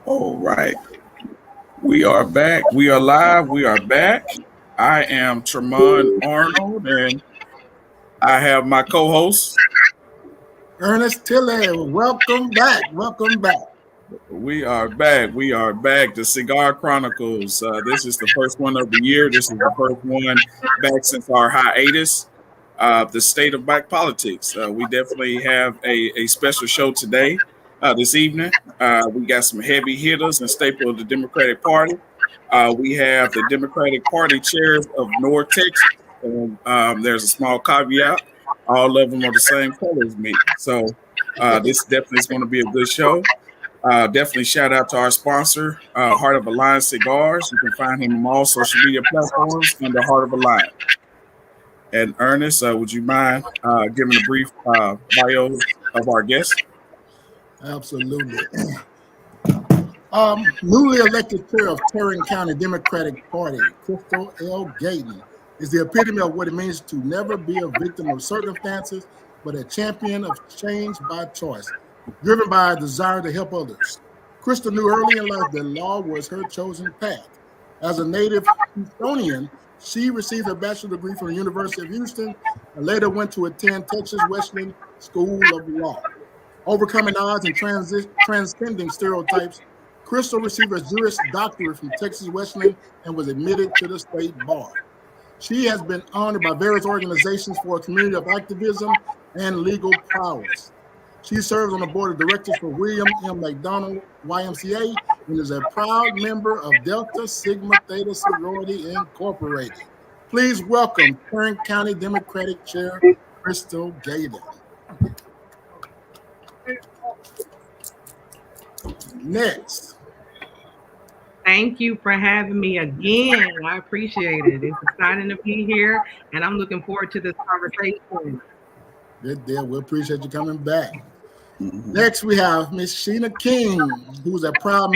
All right. We are back. We are live. We are back. I am Tremont Arnold, and I have my co host. Ernest Tilley, welcome back. Welcome back. We are back. We are back. The Cigar Chronicles. This is the first one of the year. This is the first one back since our hiatus. The state of black politics. We definitely have a special show today, this evening. We got some heavy hitters and staple of the Democratic Party. We have the Democratic Party chairs of North Texas. And there's a small caveat. All of them are the same color as me. So this definitely is going to be a good show. Definitely shout out to our sponsor, Heart of a Lion Cigars. You can find him on all social media platforms under Heart of a Lion. And Ernest, would you mind giving a brief bio of our guest? Absolutely. Newly elected chair of Tarrant County Democratic Party, Crystal L. Gayton, is the epitome of what it means to never be a victim of circumstances, but a champion of change by choice, driven by a desire to help others. Crystal knew early in life that law was her chosen path. As a native Houstonian, she received a bachelor's degree from the University of Houston and later went to attend Texas Wesleyan School of Law. Overcoming odds and transcending stereotypes, Crystal received a Juris Doctorate from Texas Wesleyan and was admitted to the state bar. She has been honored by various organizations for a community of activism and legal prowess. She serves on the board of directors for William M. McDonald YMCA and is a proud member of Delta Sigma Theta Sorority Incorporated. Please welcome Tarrant County Democratic Chair Crystal Gayton. Next. Thank you for having me again. I appreciate it. It's exciting to be here, and I'm looking forward to this conversation. Good deal. We appreciate you coming back. Next, we have Miss Sheena King, who's a proud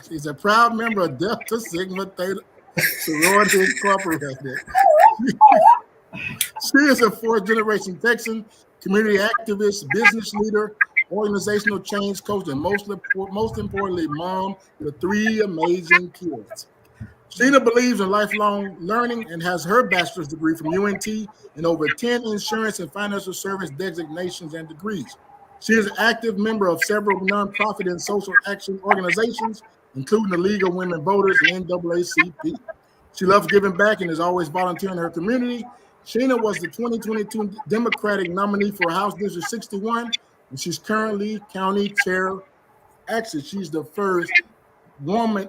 she's a proud member of Delta Sigma Theta Sorority Incorporated. She is a fourth-generation Texan, community activist, business leader, organizational change coach, and most importantly, mom to three amazing kids. Sheena believes in lifelong learning and has her bachelor's degree from UNT and over 10 insurance and financial service designations and degrees. She is an active member of several nonprofit and social action organizations, including the League of Women Voters and NAACP. She loves giving back and is always volunteering in her community. Sheena was the 2022 Democratic nominee for House District 61, and she's currently county chair. Actually, she's the first Black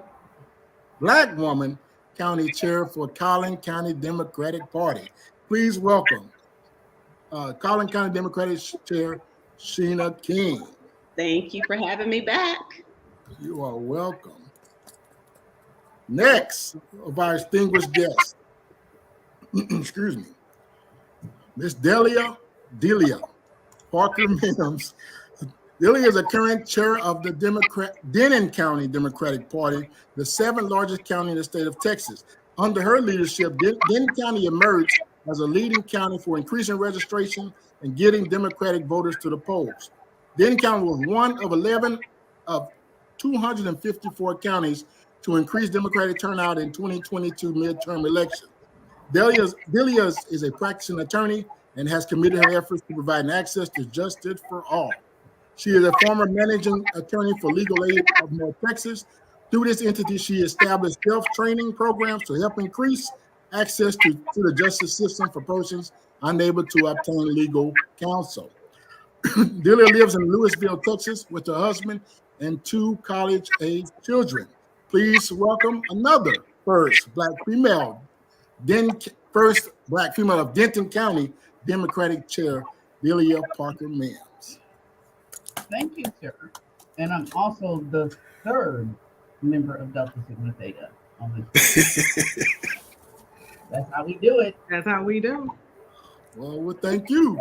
woman county chair for Collin County Democratic Party. Please welcome Collin County Democratic Chair Sheena King. Thank you for having me back. You are welcome. Next of our distinguished guests, excuse me, Miss Delia Parker Mims. Delia is a current chair of the Denton County Democratic Party, the seventh largest county in the state of Texas. Under her leadership, Denton County emerged as a leading county for increasing registration and getting Democratic voters to the polls. Denton County was one of 11 of 254 counties to increase Democratic turnout in 2022 midterm election. Delia is a practicing attorney and has committed her efforts to providing access to justice for all. She is a former managing attorney for Legal Aid of North Texas. Through this entity, she established self-training programs to help increase access to the justice system for persons unable to obtain legal counsel. Delia lives in Lewisville, Texas, with her husband and two college-age children. Please welcome another first Black female of Denton County Democratic Chair, Delia Parker Mims. Thank you, sir. And I'm also the third member of Delta Sigma Theta on this. That's how we do it. That's how we do. Well, thank you.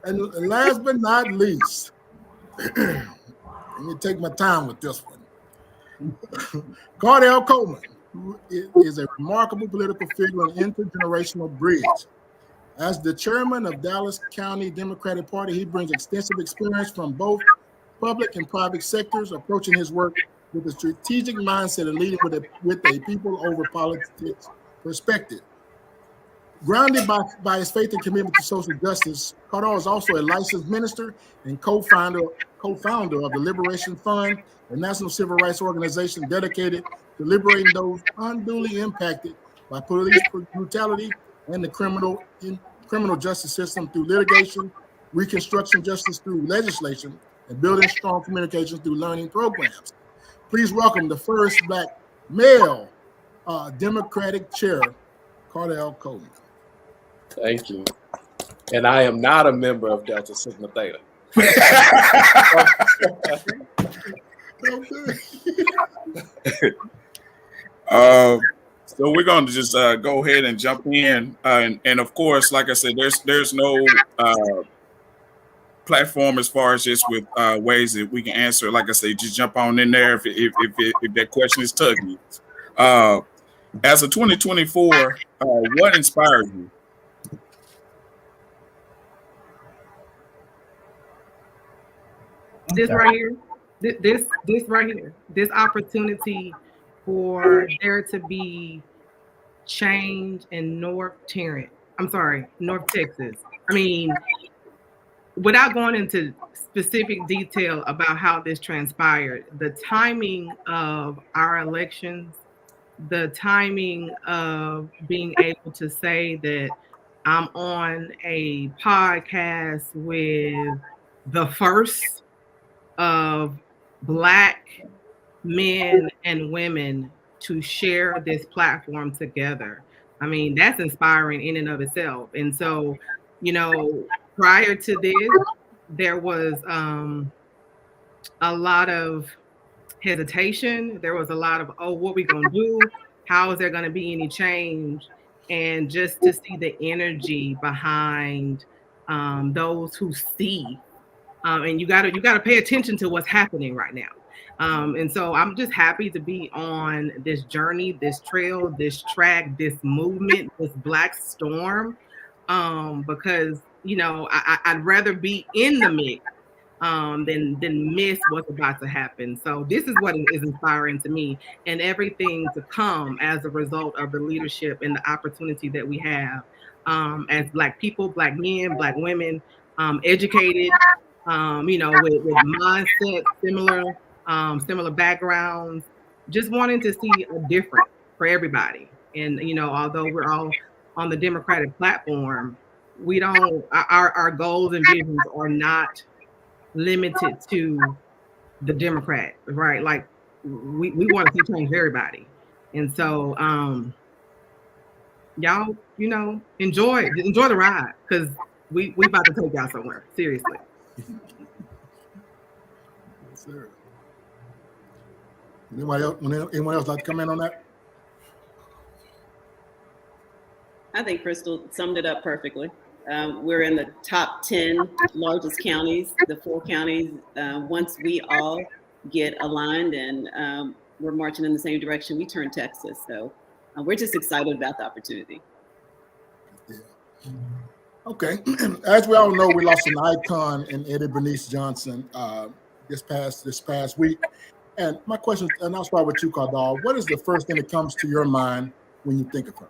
And last but not least, let me take my time with this one. Cardell Coleman, who is a remarkable political figure and intergenerational bridge. As the chairman of Dallas County Democratic Party, he brings extensive experience from both public and private sectors, approaching his work with a strategic mindset and leading with a people over politics perspective. Grounded by his faith and commitment to social justice, Cardall is also a licensed minister and co-founder of the Liberation Fund, a national civil rights organization dedicated to liberating those unduly impacted by police brutality and the criminal justice system through litigation, reconstruction justice through legislation, and building strong communications through learning programs. Please welcome the first Black male Democratic chair, Cardall Coleman. Thank you. And I am not a member of Delta Sigma Theta. So we're going to just go ahead and jump in, and of course, like I said, there's no platform as far as just with ways that we can answer. Like I say, just jump on in there if that question is tugging you. As a 2024, what inspired you? This right here, this right here, this opportunity for there to be change in North Texas. I mean, without going into specific detail about how this transpired, the timing of our elections, the timing of being able to say that I'm on a podcast with the first of Black men and women to share this platform together. I mean, that's inspiring in and of itself. And so, prior to this, there was a lot of hesitation. There was a lot of, oh, what are we going to do? How is there going to be any change? And just to see the energy behind those who see. And you gotta pay attention to what's happening right now. And so I'm just happy to be on this journey, this trail, this track, this movement, this Black storm, because I'd rather be in the mix than miss what's about to happen. So this is what is inspiring to me, and everything to come as a result of the leadership and the opportunity that we have as Black people, Black men, Black women, educated. With mindset similar backgrounds, just wanting to see a difference for everybody. And although we're all on the Democratic platform, we don't our goals and visions are not limited to the Democrat, right? Like we want to see change for everybody. And so y'all, enjoy the ride, because we about to take y'all somewhere, seriously. Yes, sir. Anyone else like to comment on that? I think Crystal summed it up perfectly. We're in the top 10 largest counties, the 4 counties. Once we all get aligned and we're marching in the same direction, we turn Texas. So we're just excited about the opportunity. Yeah. Okay. As we all know, we lost an icon in Eddie Bernice Johnson this past week. And my question, and I'll start with you, Cardall. What is the first thing that comes to your mind when you think of her?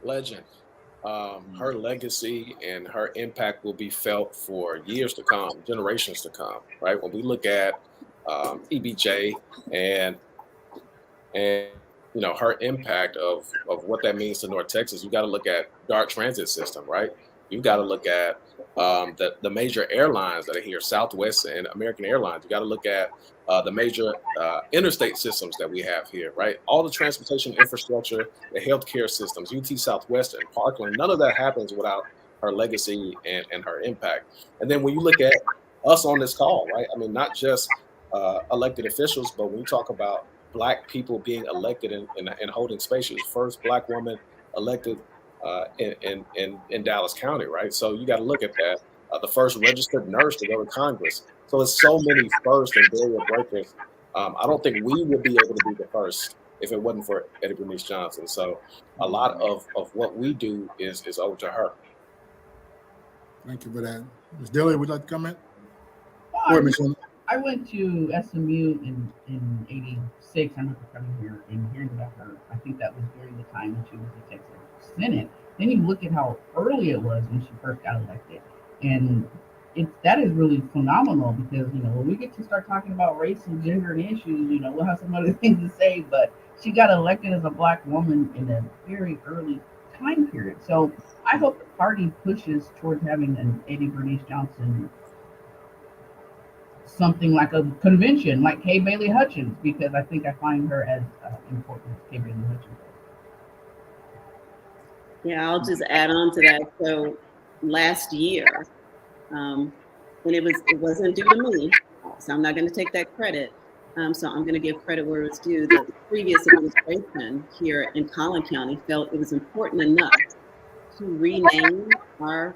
Legend. Her legacy and her impact will be felt for years to come, generations to come, right? When we look at EBJ and her impact of what that means to North Texas, you got to look at DART transit system, right? You got to look at the major airlines that are here, Southwest and American Airlines. You got to look at the major interstate systems that we have here, right? All the transportation infrastructure, the healthcare systems, UT Southwestern, Parkland, none of that happens without her legacy and her impact. And then when you look at us on this call, right? I mean, not just elected officials, but when we talk about Black people being elected and holding spaces, first Black woman elected in Dallas County, right? So you got to look at that. The first registered nurse to go to Congress. So there's so many first and barrier breakers. I don't think we would be able to be the first if it wasn't for Eddie Bernice Johnson. So a lot of what we do is owed to her. Thank you for that. Ms. Dilly, would you like to comment? Go ahead, Ms. Shannon. I went to SMU in '86. I remember coming here and hearing about her. I think that was during the time when she was the Texas Senate. Then you look at how early it was when she first got elected, and that is really phenomenal because when we get to start talking about race and gender and issues, we'll have some other things to say. But she got elected as a Black woman in a very early time period. So I hope the party pushes towards having an Eddie Bernice Johnson, something like a convention like Kay Bailey Hutchins, because I think I find her as important as Kay Bailey Hutchins. Yeah, I'll just add on to that. So last year, and it wasn't due to me, so I'm not going to take that credit. So I'm going to give credit where it's due. The previous administration here in Collin County felt it was important enough to rename our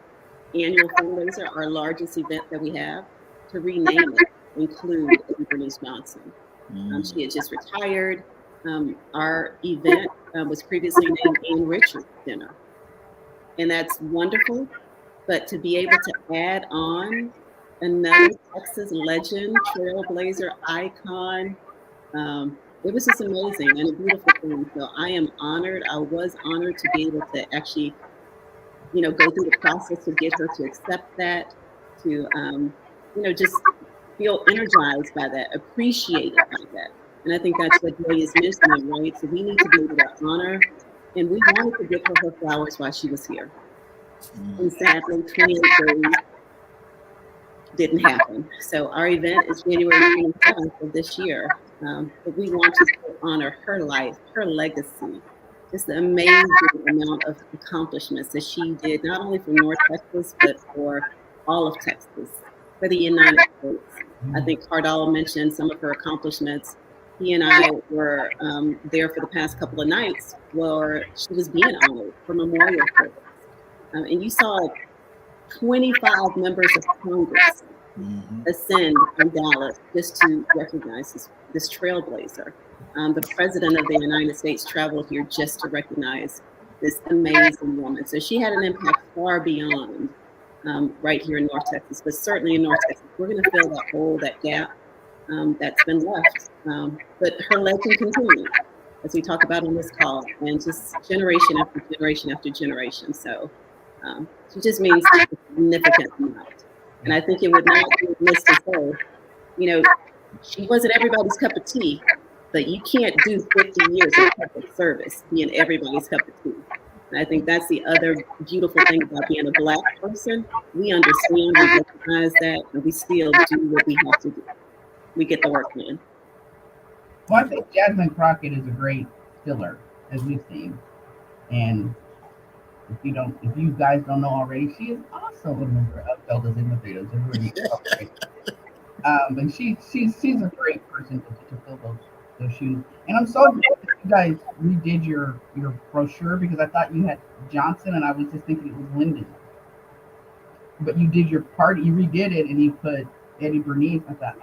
annual fundraiser, our largest event that we have, to rename it, include Bernice Johnson. She had just retired. Our event was previously named Ann Richards Dinner. And that's wonderful, but to be able to add on another Texas legend, trailblazer, icon, it was just amazing and a beautiful thing. So I am honored. I was honored to be able to actually, go through the process to get her to accept that, to, just feel energized by that, appreciated by that. And I think that's what Joy is mentioning, right? So we need to be able to honor, and we wanted to give her flowers while she was here. And sadly, 28 days didn't happen. So our event is January 27th of this year. But we want to honor her life, her legacy, just the amazing amount of accomplishments that she did, not only for North Texas, but for all of Texas, for the United States. I think Cardall mentioned some of her accomplishments. He and I were there for the past couple of nights where she was being honored for Memorial Service. And you saw 25 members of Congress ascend in Dallas just to recognize this trailblazer. The President of the United States traveled here just to recognize this amazing woman. So she had an impact far beyond right here in North Texas, but certainly in North Texas. We're going to fill that hole, that gap that's been left. But her legend continues, as we talk about on this call, and just generation after generation after generation. So she just means a significant amount. And I think it would not be amiss to say, she wasn't everybody's cup of tea, but you can't do 50 years of public service being everybody's cup of tea. And I think that's the other beautiful thing about being a Black person. We understand, we recognize that, and we still do what we have to do. We get the work done. Well, I think Jasmine Crockett is a great filler, as we've seen. And if you guys don't know already, she is also a member of Delta Sigma Theta. And she's a great person to fill those shoes. And I'm so glad that you guys redid your brochure, because I thought you had Johnson and I was just thinking it was Lyndon. But you did your party, you redid it, and you put Eddie Bernice. I thought,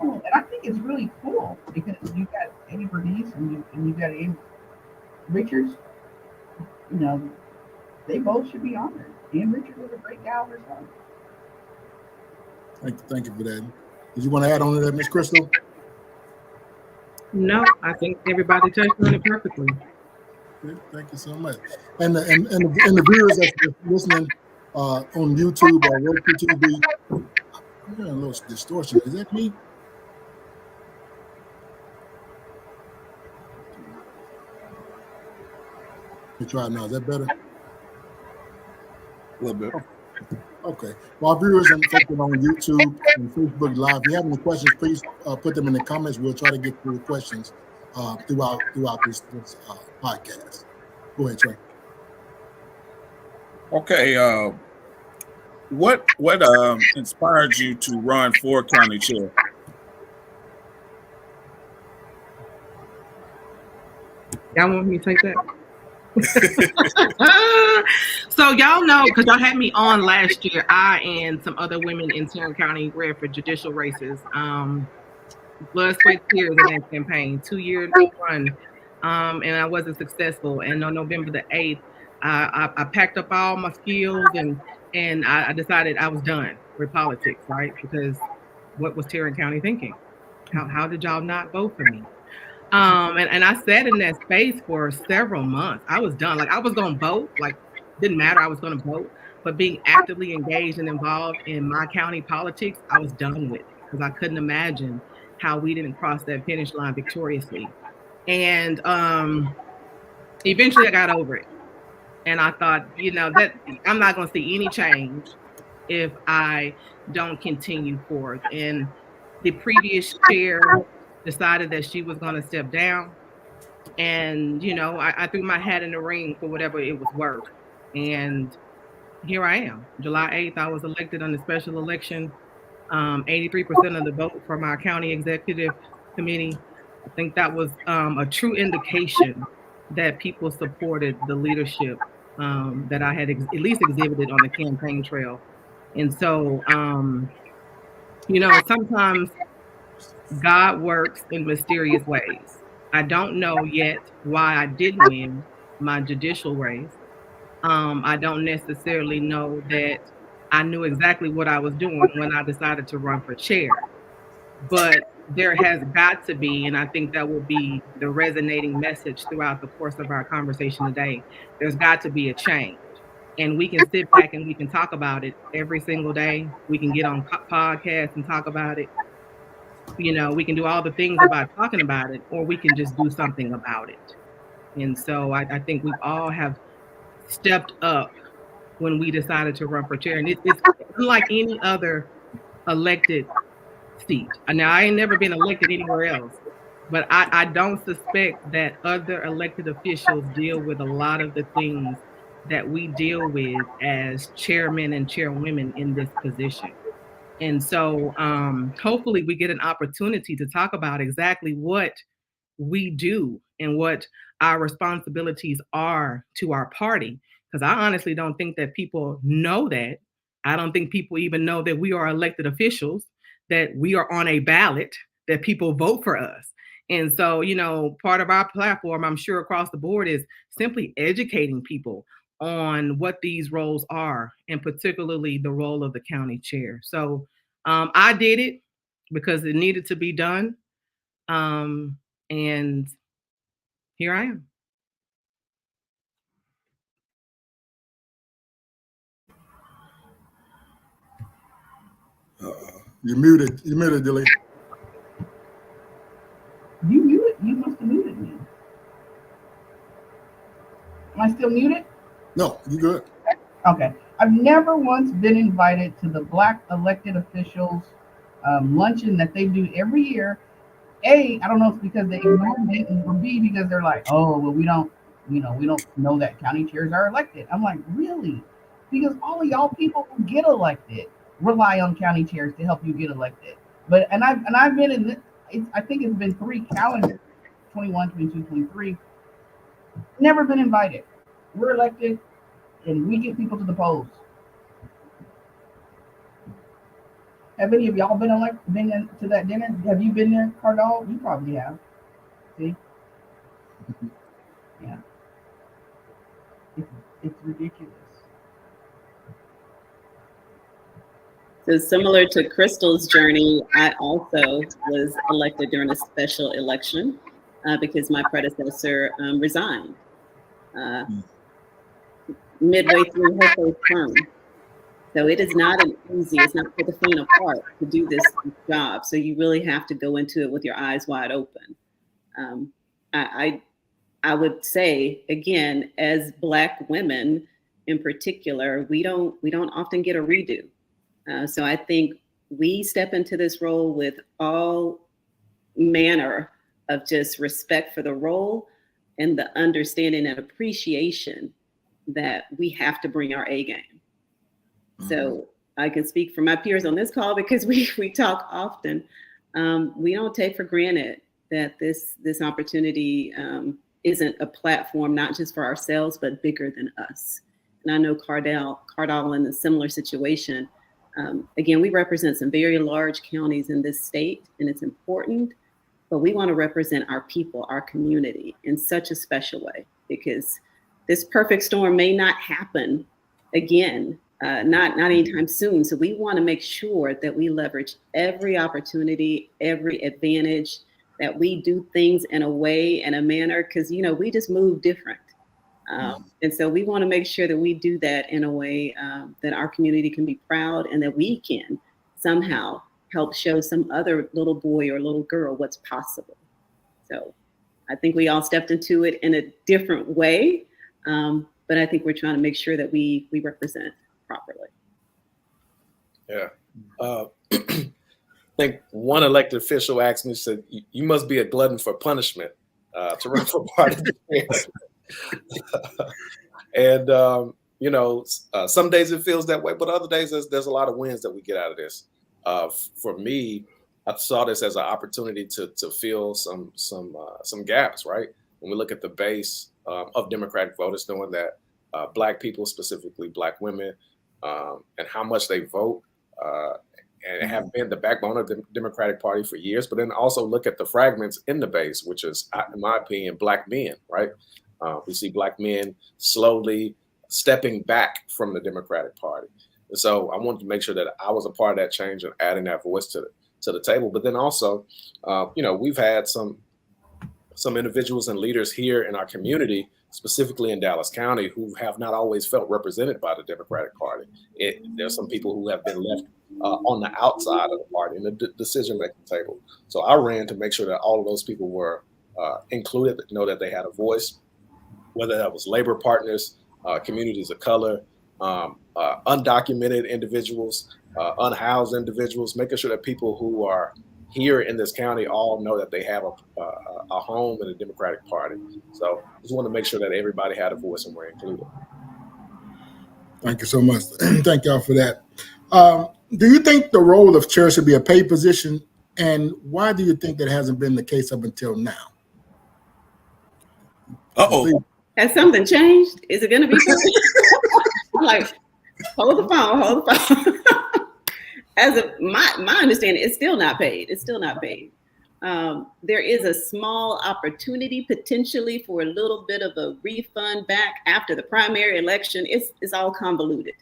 and I think it's really cool because you got Eddie Bernice and you got Ann Richards. They both should be honored. Ann Richards was a great gal herself. Thank you for that. Did you want to add on to that, Miss Crystal? No, I think everybody touched on it perfectly. Okay, thank you so much. And the viewers that's listening on YouTube or Roku TV, I'm hearing a little distortion. Is that me? Let me try it now. Is that better? A little bit. Okay. Well, our viewers on YouTube and Facebook Live, if you have any questions, please put them in the comments. We'll try to get through the questions throughout this podcast. Go ahead, Trey. Okay. What inspired you to run for county chair? Y'all want me to take that? So y'all know, because y'all had me on last year, I and some other women in Tarrant County ran for judicial races. Blood, sweat, tears in that campaign, 2-year run, and I wasn't successful. And on November the 8th, I packed up all my skills and I decided I was done with politics, right? Because what was Tarrant County thinking? How did y'all not vote for me? And I sat in that space for several months. I was done. Like I was gonna vote, like didn't matter, I was gonna vote, but being actively engaged and involved in my county politics, I was done with it because I couldn't imagine how we didn't cross that finish line victoriously. And eventually I got over it. And I thought, that I'm not gonna see any change if I don't continue forth. And the previous chair decided that she was going to step down. And, I threw my hat in the ring for whatever it was worth. And here I am. July 8th, I was elected on the special election. 83% of the vote from our county executive committee. I think that was a true indication that people supported the leadership that I had at least exhibited on the campaign trail. And so, sometimes God works in mysterious ways. I don't know yet why I didn't win my judicial race. I don't necessarily know that I knew exactly what I was doing when I decided to run for chair. But there has got to be, and I think that will be the resonating message throughout the course of our conversation today, there's got to be a change. And we can sit back and we can talk about it every single day. We can get on podcasts and talk about it. We can do all the things about talking about it, or we can just do something about it. And so I think we all have stepped up when we decided to run for chair. And it's unlike any other elected seat. Now, I ain't never been elected anywhere else, but I don't suspect that other elected officials deal with a lot of the things that we deal with as chairmen and chairwomen in this position. And so hopefully we get an opportunity to talk about exactly what we do and what our responsibilities are to our party. Because I honestly don't think that people know that. I don't think people even know that we are elected officials, that we are on a ballot, that people vote for us. And so, part of our platform, I'm sure across the board, is simply educating people on what these roles are, and particularly the role of the county chair. So I did it because it needed to be done. And here I am. You're muted. You're muted, Dilly. You muted? You must have muted me. Am I still muted? No, you good. Okay. I've never once been invited to the Black elected officials luncheon that they do every year. A, I don't know if it's because they ignored it, or B, because they're like, oh, well, we don't know that county chairs are elected. I'm like, really? Because all of y'all people who get elected rely on county chairs to help you get elected. But I've been in this, I think it's been 3 calendars, 21, 22, 23. Never been invited. We're elected and we get people to the polls. Have any of y'all been to that dinner? Have you been there, Cardall? You probably have. See? Yeah. It's ridiculous. So similar to Crystal's journey, I also was elected during a special election because my predecessor resigned midway through her first term. So it is not it's not for the faint of heart to do this job. So you really have to go into it with your eyes wide open. I would say, again, as Black women in particular, we don't often get a redo. So I think we step into this role with all manner of just respect for the role and the understanding and appreciation that we have to bring our A game. Mm-hmm. So I can speak for my peers on this call because we talk often. We don't take for granted that this opportunity isn't a platform, not just for ourselves, but bigger than us. And I know Cardall in a similar situation. Again, we represent some very large counties in this state, and it's important, but we want to represent our people, our community in such a special way, because this perfect storm may not happen again not anytime soon. So we want to make sure that we leverage every opportunity, every advantage, that we do things in a way, in a manner, because we just move different. And so we want to make sure that we do that in a way that our community can be proud, and that we can somehow help show some other little boy or little girl what's possible. So I think we all stepped into it in a different way, but I think we're trying to make sure that we represent properly. Yeah. I think one elected official asked me, said, "You must be a glutton for punishment to run for party." And some days it feels that way, but other days there's a lot of wins that we get out of this. For me, I saw this as an opportunity to fill some gaps, right? When we look at the base of Democratic voters, knowing that Black people, specifically Black women, and how much they vote, and have been the backbone of the Democratic Party for years, but then also look at the fragments in the base, which is, in my opinion, Black men, right? We see Black men slowly stepping back from the Democratic Party. And so I wanted to make sure that I was a part of that change and adding that voice to the table. But then also, we've had some individuals and leaders here in our community, specifically in Dallas County, who have not always felt represented by the Democratic Party. There's some people who have been left on the outside of the party in the decision-making table. So I ran to make sure that all of those people were included, know that they had a voice, whether that was labor partners, communities of color, undocumented individuals, unhoused individuals, making sure that people who are here in this county all know that they have a home in the Democratic Party. So just want to make sure that everybody had a voice and were included. Thank you so much. Thank y'all for that. Do you think the role of chair should be a paid position? And why do you think that hasn't been the case up until now? Uh-oh. Has something changed? Is it going to be like, hold the phone. As of my understanding, it's still not paid. It's still not paid. There is a small opportunity potentially for a little bit of a refund back after the primary election. It's all convoluted,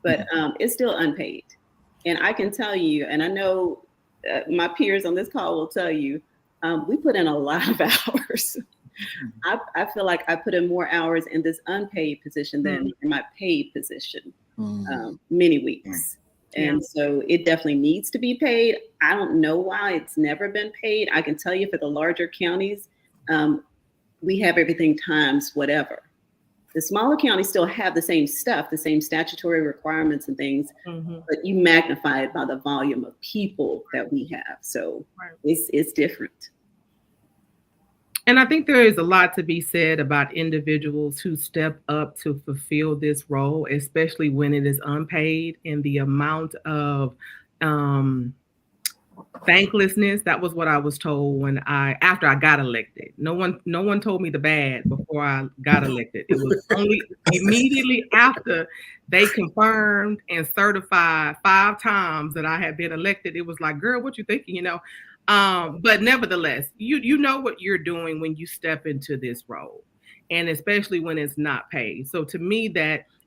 but it's still unpaid. And I can tell you, and I know my peers on this call will tell you, we put in a lot of hours. I feel like I put in more hours in this unpaid position than in my paid position, many weeks. And so it definitely needs to be paid. I don't know why it's never been paid. I can tell you for the larger counties, we have everything times whatever. The smaller counties still have the same stuff, the same statutory requirements and things, but you magnify it by the volume of people that we have. So it's different. And I think there is a lot to be said about individuals who step up to fulfill this role, especially when it is unpaid, and the amount of thanklessness. That was what I was told after I got elected. No one told me the bad before I got elected. It was only immediately after they confirmed and certified 5 times that I had been elected. It was like, girl, what you thinking, But nevertheless, you know what you're doing when you step into this role, and especially when it's not paid. So to me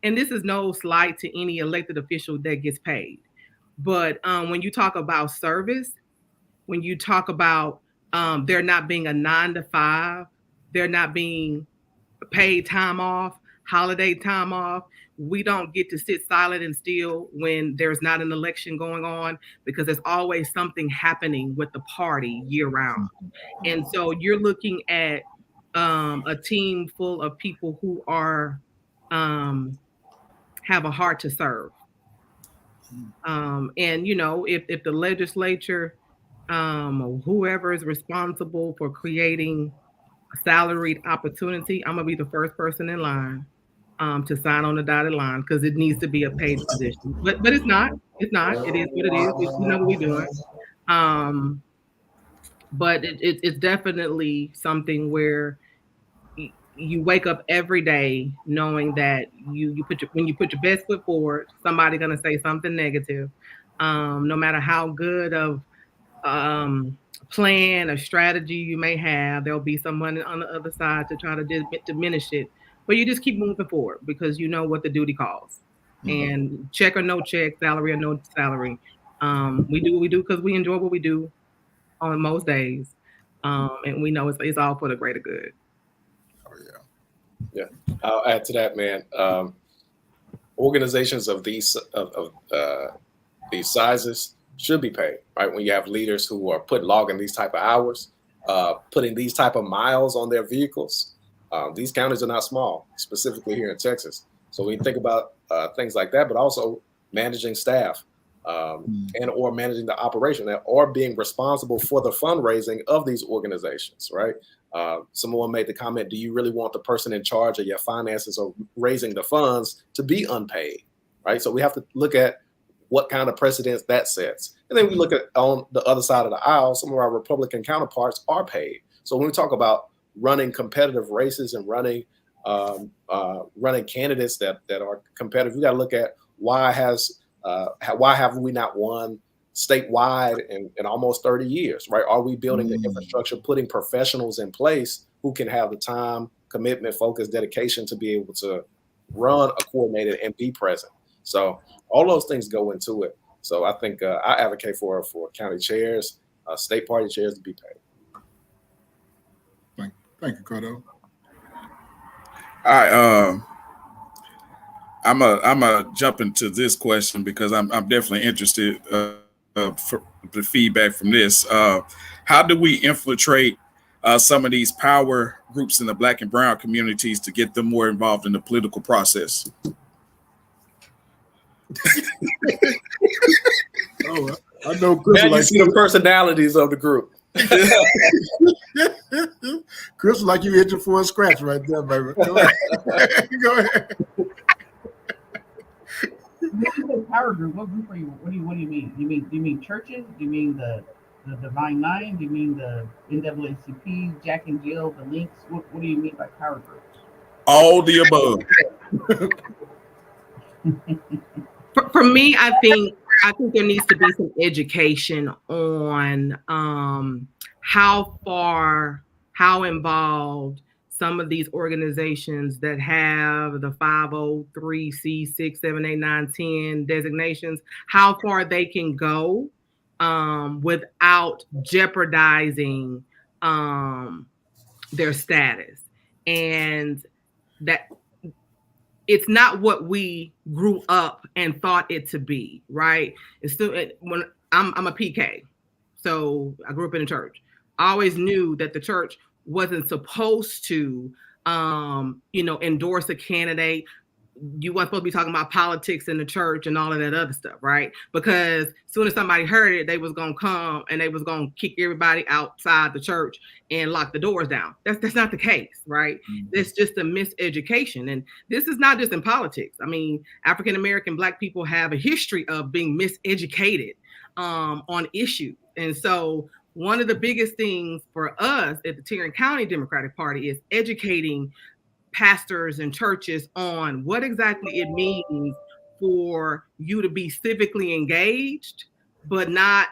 and this is no slight to any elected official that gets paid, but when you talk about service, when you talk about there not being a 9 to 5, there not being paid time off, holiday time off, we don't get to sit silent and still when there's not an election going on, because there's always something happening with the party year round. And so you're looking at a team full of people who are have a heart to serve. And if the legislature or whoever is responsible for creating a salaried opportunity, I'm gonna be the first person in line to sign on the dotted line, because it needs to be a paid position. But it's not. It is what it is. We know what we're doing. But it's definitely something where you wake up every day knowing that when you put your best foot forward, somebody's gonna say something negative. No matter how good of plan or strategy you may have, there'll be someone on the other side to try to diminish it. But you just keep moving forward because you know what the duty calls. And check or no check, salary or no salary. We do what we do because we enjoy what we do on most days. And we know it's all for the greater good. Oh yeah. Yeah, I'll add to that, man. Organizations of these sizes should be paid, right? When you have leaders who are logging these type of hours, putting these type of miles on their vehicles. These counties are not small, specifically here in Texas. So when you think about things like that, but also managing staff and or managing the operation or being responsible for the fundraising of these organizations, right? Someone made the comment, do you really want the person in charge of your finances or raising the funds to be unpaid, right? So we have to look at what kind of precedents that sets. And then we look at on the other side of the aisle, some of our Republican counterparts are paid. So when we talk about running competitive races and running candidates that are competitive, we got to look at why have we not won statewide in almost 30 years, right? Are we building the infrastructure, putting professionals in place who can have the time, commitment, focus, dedication to be able to run a coordinated and be present? So all those things go into it. So I think I advocate for county chairs, state party chairs to be paid. Thank you, Cordell. All right, I'm a jump into this question because I'm definitely interested for the feedback from this. How do we infiltrate some of these power groups in the Black and brown communities to get them more involved in the political process? Oh, I know Chris. Man, you see the personalities of the group. Chris, like you hit your for a scratch right there, baby. Go ahead. Go ahead. Power group. What group are you? What do you mean? Do you mean churches? Do you mean the Divine Nine? Do you mean the NAACP, Jack and Jill, the Links? What do you mean by power groups? All the above. For me, I think there needs to be some education on how involved some of these organizations that have the 503c6, 7, 8, 9, 10 designations, how far they can go without jeopardizing their status. And that it's not what we grew up and thought it to be, right? It's still, when I'm a PK, so I grew up in a church. I always knew that the church wasn't supposed to, endorse a candidate. You weren't supposed to be talking about politics in the church and all of that other stuff, right? Because as soon as somebody heard it, they was gonna come and they was gonna kick everybody outside the church and lock the doors down. That's not the case, right? It's just a miseducation. And this is not just in politics. I mean, African American Black people have a history of being miseducated on issues. And so one of the biggest things for us at the Tarrant County Democratic Party is educating pastors and churches on what exactly it means for you to be civically engaged, but not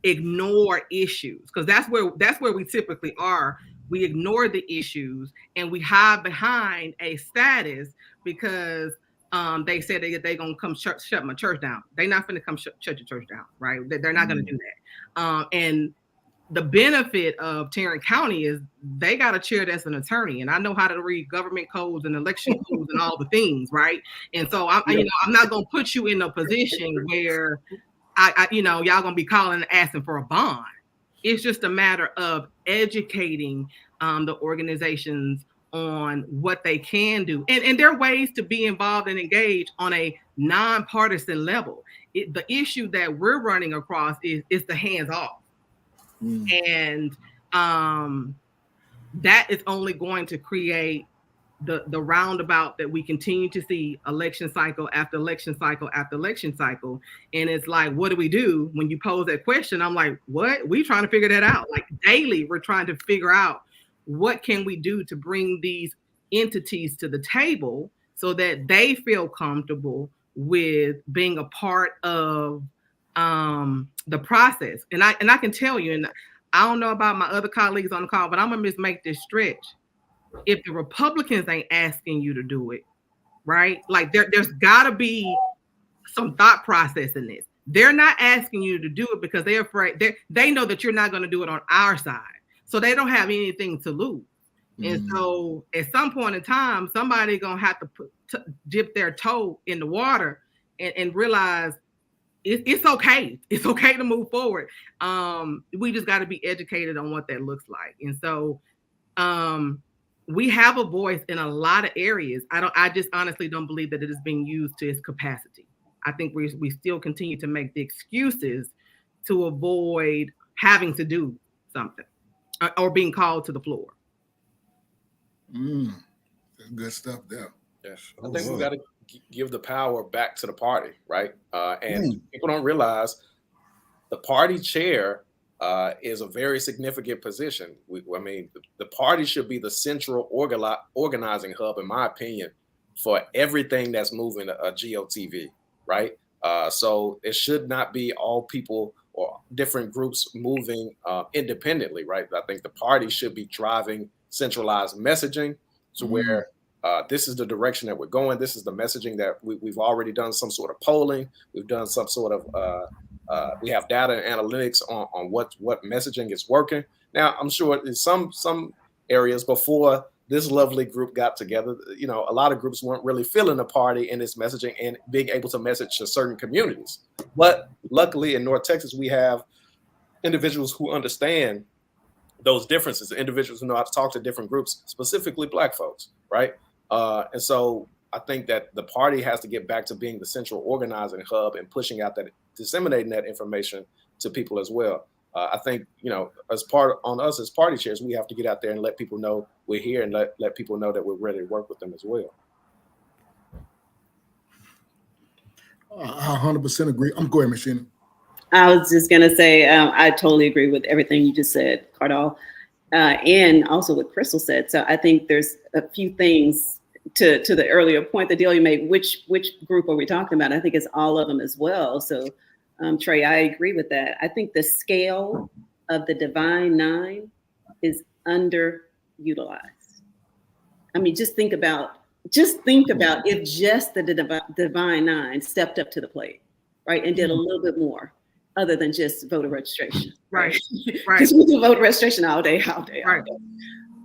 ignore issues. Because that's where we typically are. We ignore the issues and we hide behind a status because they said they're gonna come shut my church down. They're not gonna come shut your church down, right? They're not gonna do that. And the benefit of Tarrant County is they got a chair that's an attorney, and I know how to read government codes and election codes and all the things, right? And so I'm not gonna put you in a position where y'all gonna be calling and asking for a bond. It's just a matter of educating the organizations on what they can do, and there are ways to be involved and engaged on a nonpartisan level. The issue that we're running across is the hands off. And that is only going to create the roundabout that we continue to see election cycle after election cycle after election cycle. And it's like, what do we do when you pose that question? I'm like, what? We trying to figure that out. Like daily, we're trying to figure out what can we do to bring these entities to the table so that they feel comfortable with being a part of the process. And I can tell you, and I don't know about my other colleagues on the call, but I'm gonna make this stretch. If the Republicans ain't asking you to do it, right? Like there's gotta be some thought process in this. They're not asking you to do it because they're afraid. They know that you're not going to do it on our side, so they don't have anything to lose. And so, at some point in time, somebody's gonna have to dip their toe in the water and realize it's okay. It's okay to move forward. We just got to be educated on what that looks like. And so, we have a voice in a lot of areas. I just honestly don't believe that it is being used to its capacity. I think we still continue to make the excuses to avoid having to do something or being called to the floor. That's good stuff there. Yes, I think we got to give the power back to the party, right? And people don't realize the party chair is a very significant position. The party should be the central organizing hub, in my opinion, for everything that's moving a GOTV, right? So it should not be all people or different groups moving independently, right? I think the party should be driving centralized messaging to where this is the direction that we're going. This is the messaging that we've already done some sort of polling. We've done some sort of, we have data and analytics on what messaging is working. Now, I'm sure in some areas before this lovely group got together, a lot of groups weren't really feeling the party in its messaging and being able to message to certain communities. But luckily in North Texas, we have individuals who understand those differences, individuals who know how to talk to different groups, specifically Black folks, right? And so I think that the party has to get back to being the central organizing hub and pushing out that, disseminating that information to people as well. I think, as us as party chairs, we have to get out there and let people know we're here and let people know that we're ready to work with them as well. I 100% agree. I'm going, Machine. I was just going to say, I totally agree with everything you just said, Cardall, and also what Crystal said. So I think there's a few things to the earlier point that Delia made. Which group are we talking about? I think it's all of them as well. So Trey, I agree with that. I think the scale of the Divine Nine is underutilized. I mean, just think about if just the Divine Nine stepped up to the plate, right, and did a little bit more other than just voter registration. Right. Because we do voter registration all day. Right.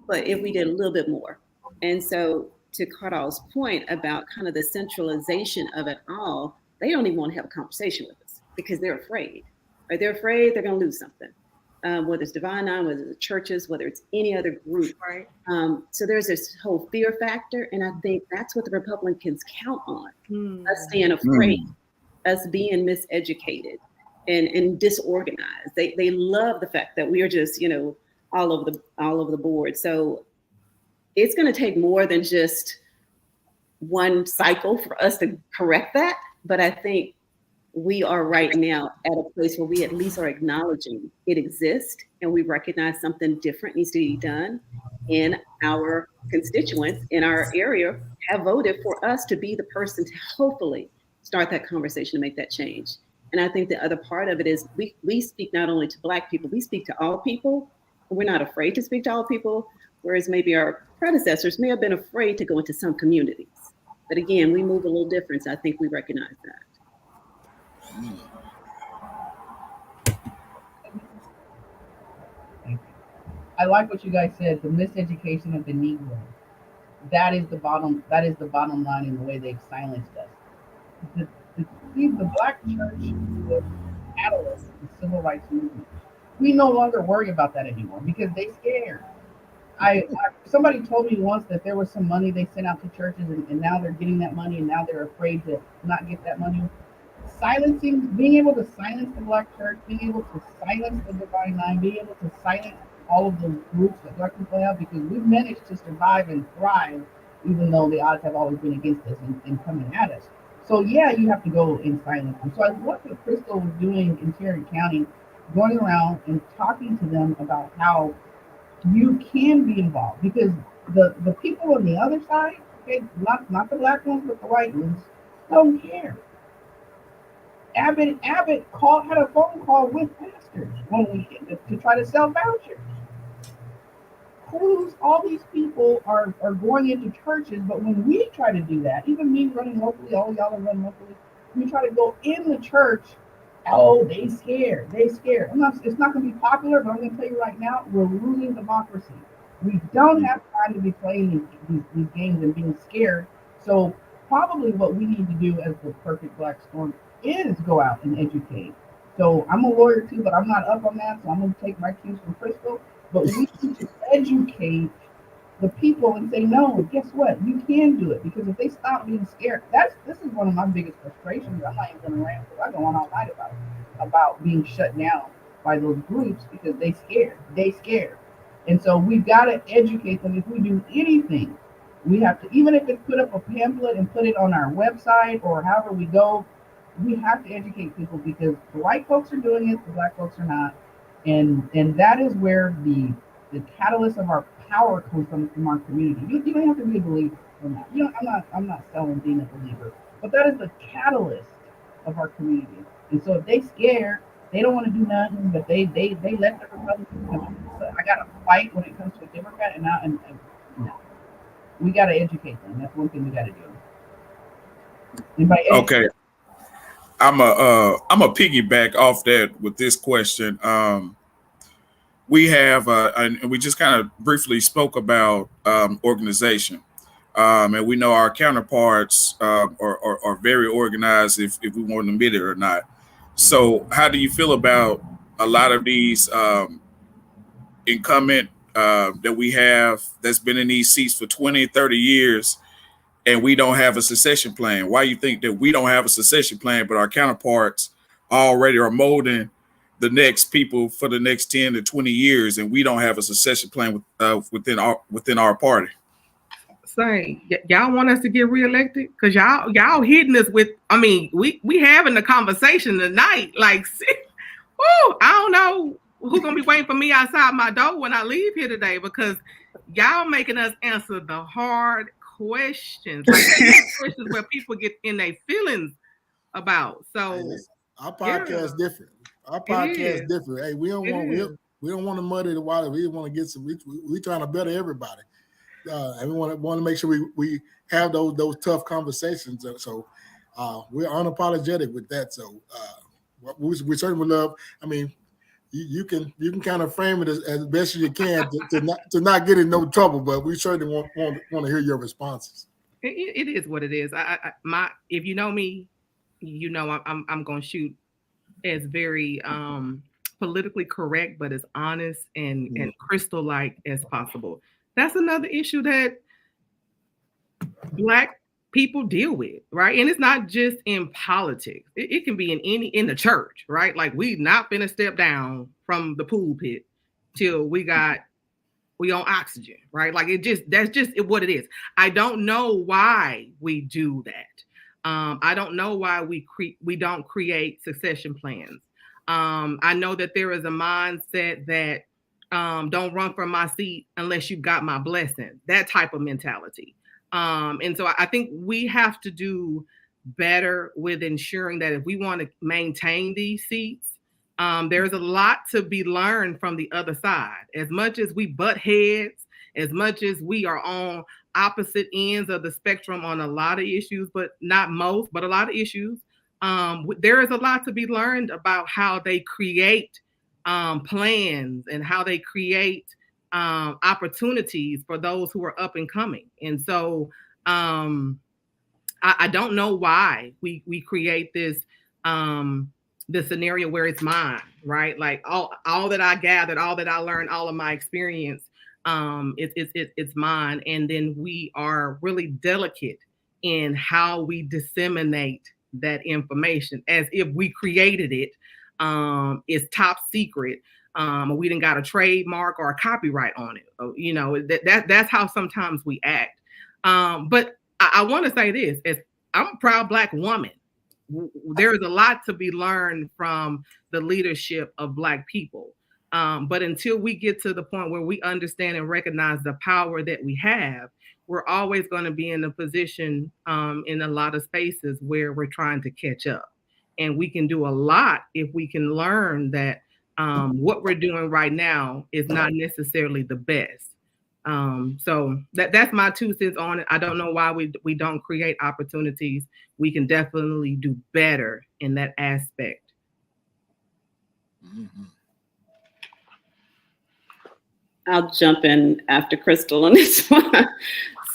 But if we did a little bit more. And so to Cardall's point about kind of the centralization of it all, they don't even want to have a conversation with us because they're afraid. Right? They're afraid they're going to lose something. Whether it's Divine Nine, whether it's churches, whether it's any other group. Right. So there's this whole fear factor. And I think that's what the Republicans count on. Us staying afraid, us being miseducated and disorganized. They love the fact that we are just, all over the board. So it's going to take more than just one cycle for us to correct that. But I think we are right now at a place where we at least are acknowledging it exists and we recognize something different needs to be done. And our constituents in our area have voted for us to be the person to hopefully start that conversation to make that change. And I think the other part of it is we speak not only to Black people, we speak to all people. We're not afraid to speak to all people, whereas maybe our predecessors may have been afraid to go into some communities. But again, we move a little different, so I think we recognize that. I like what you guys said, the miseducation of the Negro. That is the bottom line in the way they've silenced us. The Black church was catalyst in the civil rights movement. We no longer worry about that anymore because they scared. Somebody told me once that there was some money they sent out to churches and now they're getting that money and now they're afraid to not get that money. Being able to silence the Black church, being able to silence the Divine Nine, being able to silence all of the groups that Black people have, because we've managed to survive and thrive, even though the odds have always been against us and coming at us. So yeah, you have to go and silence them. So I love what Crystal was doing in Tarrant County, going around and talking to them about how you can be involved, because the people on the other side, okay, not the Black ones, but the white ones, don't care. Abbott had a phone call with pastors one weekend to try to sell vouchers. All these people are going into churches, but when we try to do that, even me running locally, all y'all are running locally, we try to go in the church. Oh, they scared. They scared. It's not going to be popular, but I'm going to tell you right now, we're losing democracy. We don't have time to be playing these games and being scared. So probably what we need to do as the perfect black storm is go out and educate. So I'm a lawyer too, but I'm not up on that. So I'm going to take my cues from Crystal. But we need to educate the people and say, no, guess what? You can do it, because if they stop being scared, this is one of my biggest frustrations. I'm not even going to rant because I go on all night about being shut down by those groups because they scared, and so we've got to educate them. If we do anything, we have to, even if it's put up a pamphlet and put it on our website or however we go, we have to educate people because the white folks are doing it, the black folks are not, and that is where the catalyst of our power comes from our community. You don't have to be a believer in that. I'm not selling being a believer, but that is the catalyst of our community. And so if they scared, they don't want to do nothing, but they let the Republicans come in. So I got to fight when it comes to a Democrat, and no, we got to educate them. That's one thing we got to do. Anybody? Okay, I'm a piggyback off that with this question. We have, and we just kind of briefly spoke about organization. And we know our counterparts are very organized, if we want to admit it or not. So, how do you feel about a lot of these incumbent that we have that's been in these seats for 20, 30 years, and we don't have a succession plan? Why you think that we don't have a succession plan, but our counterparts already are molding the next people for the next 10 to 20 years, and we don't have a succession plan within our party? Say, y'all want us to get reelected? Because y'all hitting us with, I mean, we having the conversation tonight. Like, oh, I don't know who's gonna be waiting for me outside my door when I leave here today, because y'all making us answer the hard questions, like questions where people get in their feelings about. So our podcast different. Our podcast different. Hey, we don't want to muddy the water. We want to get some. We trying to better everybody. And we want to make sure we have those tough conversations. So we're unapologetic with that. So we certainly love. I mean, you can kind of frame it as best as you can to not get in no trouble. But we certainly want to hear your responses. It is what it is. If you know me, you know I'm gonna shoot as very politically correct, but as honest and crystal like as possible. That's another issue that Black people deal with, right? And it's not just in politics. It can be in the church, right? Like, we not finna step down from the pulpit till we on oxygen, right? Like, that's just what it is. I don't know why we do that. I don't know why we don't create succession plans. I know that there is a mindset that don't run from my seat unless you got my blessing, that type of mentality. And so I think we have to do better with ensuring that if we want to maintain these seats, there's a lot to be learned from the other side. As much as we butt heads, as much as we are on opposite ends of the spectrum on a lot of issues, but not most, but a lot of issues, there is a lot to be learned about how they create plans and how they create opportunities for those who are up and coming. And so I don't know why we create this scenario where it's mine, right? Like, all that I gathered, all that I learned, all of my experience, it's mine. And then we are really delicate in how we disseminate that information as if we created it. It's top secret. We didn't got a trademark or a copyright on it. You know, that's how sometimes we act. But I want to say this: as I'm a proud Black woman, there is a lot to be learned from the leadership of Black people. But until we get to the point where we understand and recognize the power that we have, we're always going to be in a position in a lot of spaces where we're trying to catch up. And we can do a lot if we can learn that what we're doing right now is not necessarily the best. So that's my 2 cents on it. I don't know why we don't create opportunities. We can definitely do better in that aspect. Mm-hmm. I'll jump in after Crystal on this one.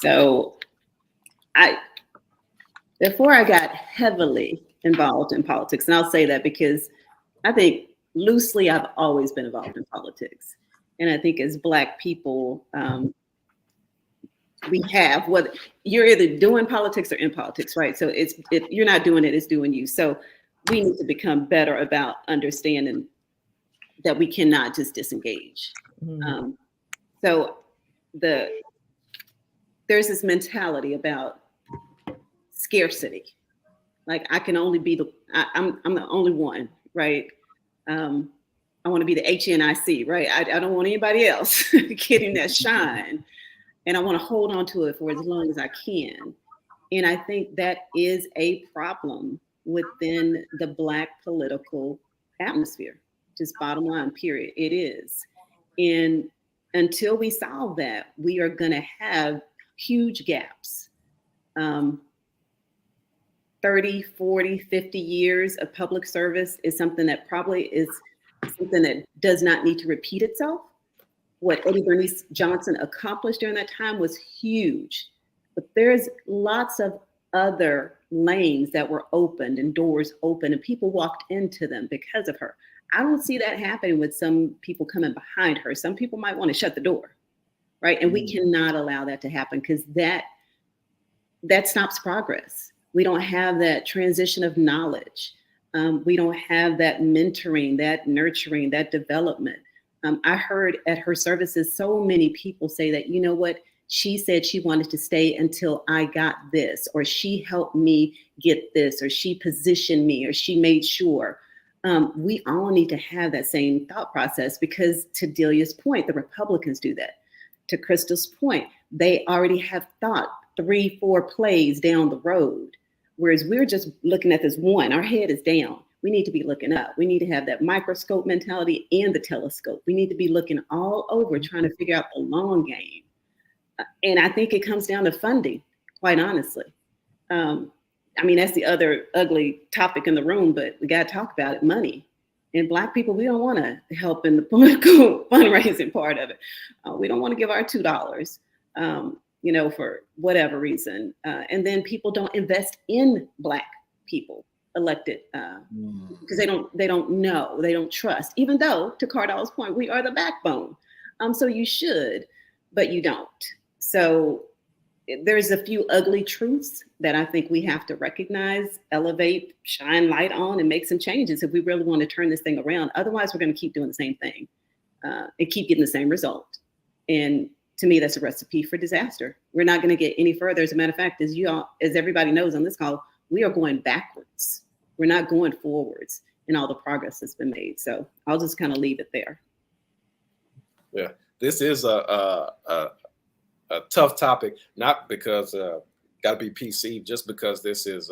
So before I got heavily involved in politics, and I'll say that because I think loosely I've always been involved in politics. And I think as Black people, we have what you're either doing politics or in politics, right? So if you're not doing it, it's doing you. So we need to become better about understanding that we cannot just disengage. Mm-hmm. So there's this mentality about scarcity. Like I can only be I'm the only one, right? I want to be the HNIC, right? I don't want anybody else getting that shine. And I want to hold on to it for as long as I can. And I think that is a problem within the Black political atmosphere. Just bottom line, period. It is. And until we solve that, we are going to have huge gaps. 30, 40, 50 years of public service is something that probably is something that does not need to repeat itself. What Eddie Bernice Johnson accomplished during that time was huge. But there's lots of other lanes that were opened and doors open and people walked into them because of her. I don't see that happening with some people coming behind her. Some people might want to shut the door, right? And we cannot allow that to happen because that stops progress. We don't have that transition of knowledge. We don't have that mentoring, that nurturing, that development. I heard at her services so many people say that, you know what, she said she wanted to stay until I got this, or she helped me get this, or she positioned me, or she made sure. We all need to have that same thought process because to Delia's point, the Republicans do that. To Crystal's point, they already have thought 3-4 plays down the road, whereas we're just looking at this one, our head is down. We need to be looking up. We need to have that microscope mentality and the telescope. We need to be looking all over, trying to figure out the long game. And I think it comes down to funding, quite honestly. I mean, that's the other ugly topic in the room, but we got to talk about it, money. And Black people, we don't want to help in the political fundraising part of it. We don't want to give our $2, for whatever reason. And then people don't invest in Black people elected because they don't know, they don't trust, even though, to Cardall's point, we are the backbone. So you should, but you don't. So there's a few ugly truths that I think we have to recognize, elevate, shine light on, and make some changes if we really want to turn this thing around. Otherwise, we're going to keep doing the same thing and keep getting the same result. And to me, that's a recipe for disaster. We're not going to get any further. As a matter of fact, as everybody knows on this call, we are going backwards. We're not going forwards in all the progress that's been made. So I'll just kind of leave it there. Yeah, this is a tough topic, not because got to be PC, just because this is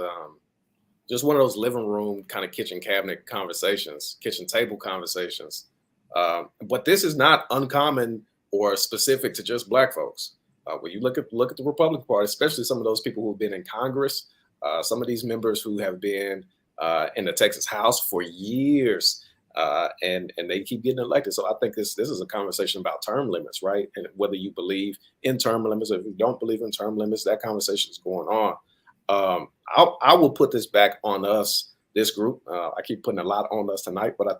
just one of those living room kind of kitchen cabinet conversations, kitchen table conversations. But this is not uncommon or specific to just Black folks. When you look at the Republican Party, especially some of those people who have been in Congress, some of these members who have been in the Texas House for years, and they keep getting elected. So I think this is a conversation about term limits, right? And whether you believe in term limits or if you don't believe in term limits, that conversation is going on. I will put this back on us, this group. I keep putting a lot on us tonight, but I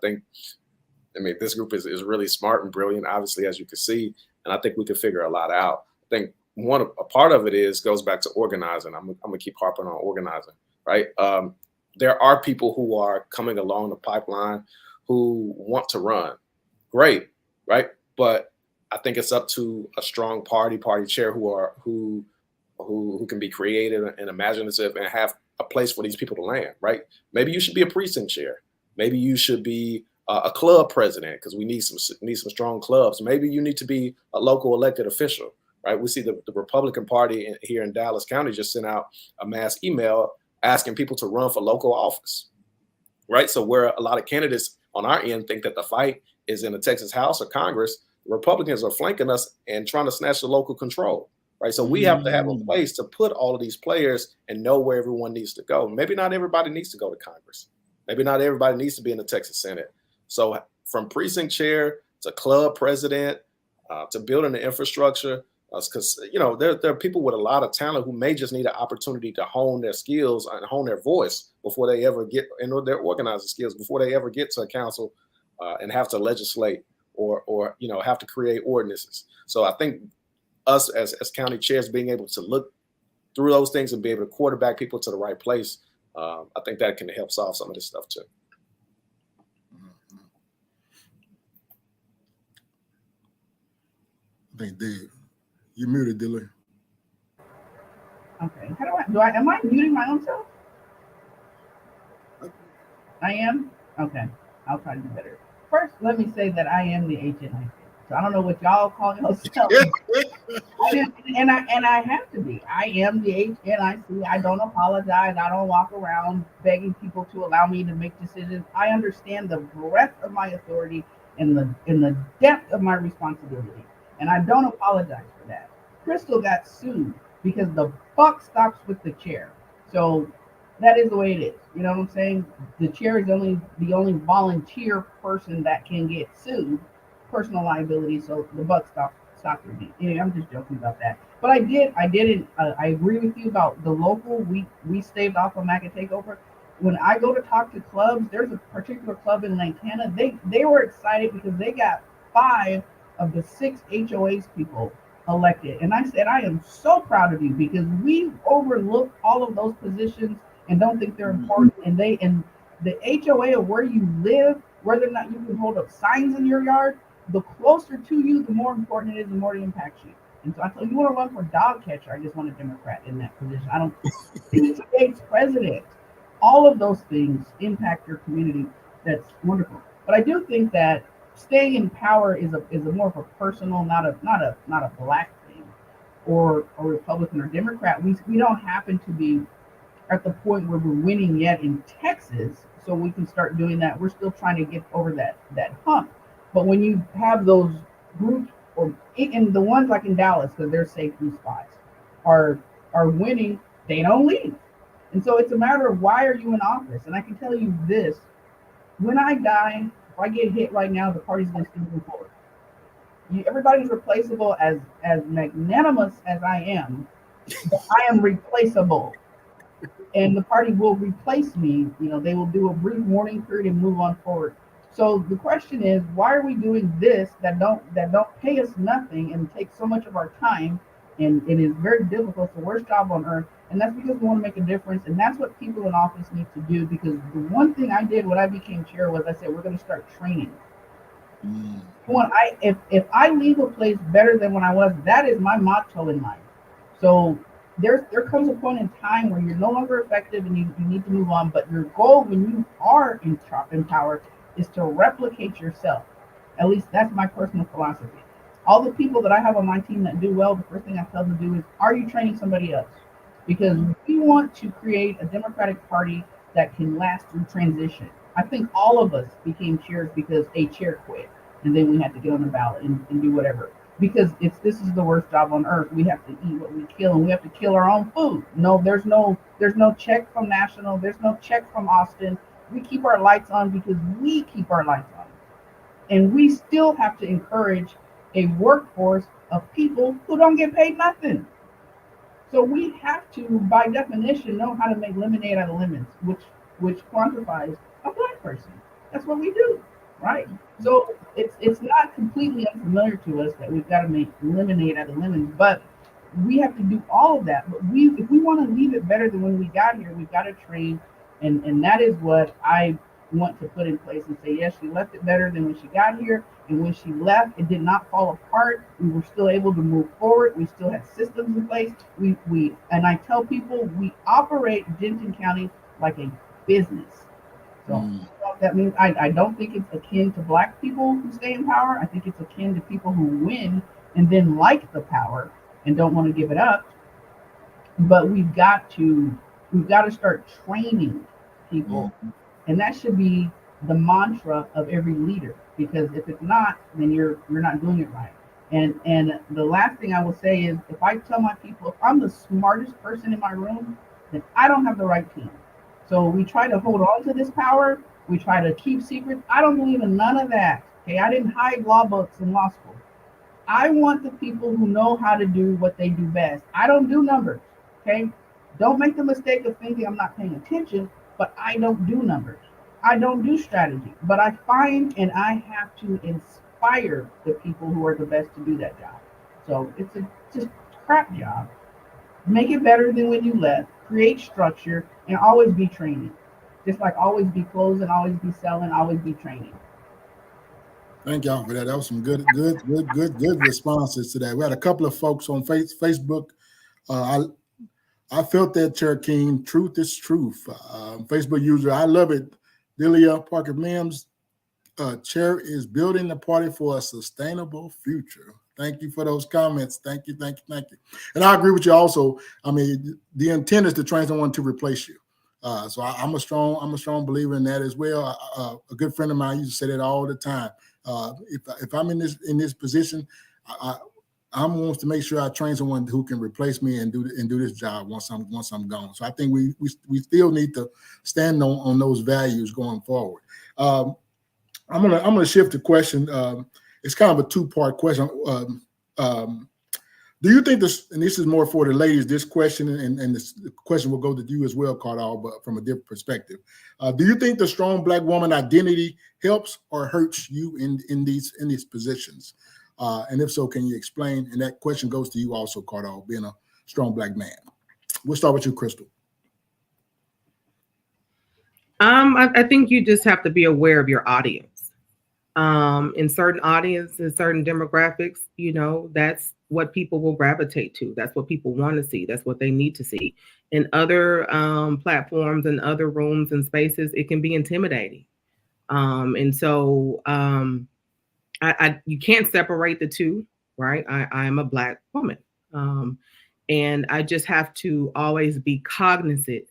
mean, this group is really smart and brilliant, obviously, as you can see, and I think we can figure a lot out. I think a part of it goes back to organizing. I'm gonna keep harping on organizing, right? There are people who are coming along the pipeline who want to run. Great, right? But I think it's up to a strong party chair who can be creative and imaginative and have a place for these people to land, right? Maybe you should be a precinct chair. Maybe you should be a club president because we need some strong clubs. Maybe you need to be a local elected official, right? We see the Republican Party here in Dallas County just sent out a mass email asking people to run for local office, right? So where a lot of candidates on our end think that the fight is in the Texas House or Congress, Republicans are flanking us and trying to snatch the local control, right? So we have to have a place to put all of these players and know where everyone needs to go. Maybe not everybody needs to go to Congress. Maybe not everybody needs to be in the Texas Senate. So from precinct chair to club president to building the infrastructure, because there are people with a lot of talent who may just need an opportunity to hone their skills and hone their voice before they ever get, and their organizing skills before they ever get to a council and have to legislate or have to create ordinances. So I think us as county chairs being able to look through those things and be able to quarterback people to the right place, I think that can help solve some of this stuff too. I think Dave, you muted, Dylan. Okay. How do I am I muting my own self? I am? Okay. I'll try to do better. First, let me say that I am the HNIC. So I don't know what y'all call yourself. and I have to be. I am the HNIC. I don't apologize. I don't walk around begging people to allow me to make decisions. I understand the breadth of my authority and the depth of my responsibility. And I don't apologize for that. Crystal got sued because the buck stops with the chair. So that is the way it is. You know what I'm saying? The chair is the only volunteer person that can get sued, personal liability. So the buck stops with me. Anyway, I'm just joking about that. But I agree with you about the local. We staved off a MAGA takeover. When I go to talk to clubs, there's a particular club in Lantana. They were excited because they got 5 of the 6 HOAs people elected. And I said, I am so proud of you because we overlook all of those positions and don't think they're important. And the HOA of where you live, whether or not you can hold up signs in your yard, the closer to you, the more important it is, the more it impacts you. And so I thought, you want to run for dog catcher? I just want a Democrat in that position. I don't think state's president. All of those things impact your community. That's wonderful. But I do think that staying in power is a more of a personal, not a black thing, or Republican or Democrat. We don't happen to be at the point where we're winning yet in Texas, so we can start doing that. We're still trying to get over that hump. But when you have those groups, and the ones like in Dallas, because they're safety spots, are winning, they don't leave. And so it's a matter of, why are you in office? And I can tell you this: when I die, if I get hit right now, the party's going to still move forward. Everybody's replaceable. As magnanimous as I am replaceable. And the party will replace me. They will do a brief mourning period and move on forward. So the question is, why are we doing this that don't pay us nothing and take so much of our time, and it is very difficult. It's the worst job on earth. And that's because we want to make a difference. And that's what people in office need to do. Because the one thing I did when I became chair was I said, we're going to start training. If I leave a place better than when I was, that is my motto in life. So there comes a point in time where you're no longer effective and you need to move on. But your goal when you are in power is to replicate yourself. At least that's my personal philosophy. All the people that I have on my team that do well, the first thing I tell them to do is, are you training somebody else? Because we want to create a Democratic Party that can last through transition. I think all of us became chairs because a chair quit, and then we had to get on the ballot and do whatever. Because this is the worst job on earth. We have to eat what we kill, and we have to kill our own food. No, there's no check from National. There's no check from Austin. We keep our lights on because we keep our lights on. And we still have to encourage a workforce of people who don't get paid nothing. So we have to, by definition, know how to make lemonade out of lemons, which quantifies a black person. That's what we do, right? So it's not completely unfamiliar to us that we've got to make lemonade out of lemons, but we have to do all of that. But if we want to leave it better than when we got here, we've got to train, and that is what I want to put in place and say, yes, she left it better than when she got here. And when she left, it did not fall apart. We were still able to move forward. We still had systems in place. And I tell people, we operate Denton County like a business. So that means I don't think it's akin to black people who stay in power. I think it's akin to people who win and then like the power and don't want to give it up. But we've got to start training people. And that should be the mantra of every leader, because if it's not, then you're not doing it right. And the last thing I will say is, if I tell my people, if I'm the smartest person in my room, then I don't have the right team. So we try to hold on to this power. We try to keep secrets. I don't believe in none of that. Okay, I didn't hide law books in law school. I want the people who know how to do what they do best. I don't do numbers. Okay, don't make the mistake of thinking I'm not paying attention, but I don't do numbers. I don't do strategy, but I find and I have to inspire the people who are the best to do that job. So it's a just crap job. Make it better than when you left. Create structure and always be training. Just like always be closing, always be selling, always be training. Thank y'all for that. That was some good responses to that. We had a couple of folks on Facebook. I felt that, Chair King. Truth is truth. Facebook user, I love it. Delia Parker Mims, Chair is building the party for a sustainable future. Thank you for those comments. Thank you. And I agree with you also. I mean, the intent is to train someone to replace you. So I'm a strong believer in that as well. A good friend of mine used to say that all the time. If I'm in this position, I'm wants to make sure I train someone who can replace me and do this job once I'm gone. So I think we still need to stand on those values going forward. I'm gonna shift the question. It's kind of a two-part question. Do you think this, and this is more for the ladies, this question, and the question will go to you as well, Cardall, but from a different perspective. Do you think the strong Black woman identity helps or hurts you in these positions? And if so, can you explain? And that question goes to you also, Cardall, being a strong Black man. We'll start with you, Crystal. I think you just have to be aware of your audience. In certain audiences, certain demographics, that's what people will gravitate to. That's what people want to see. That's what they need to see. In other platforms and other rooms and spaces, it can be intimidating. And so you can't separate the two, right? I am a Black woman. And I just have to always be cognizant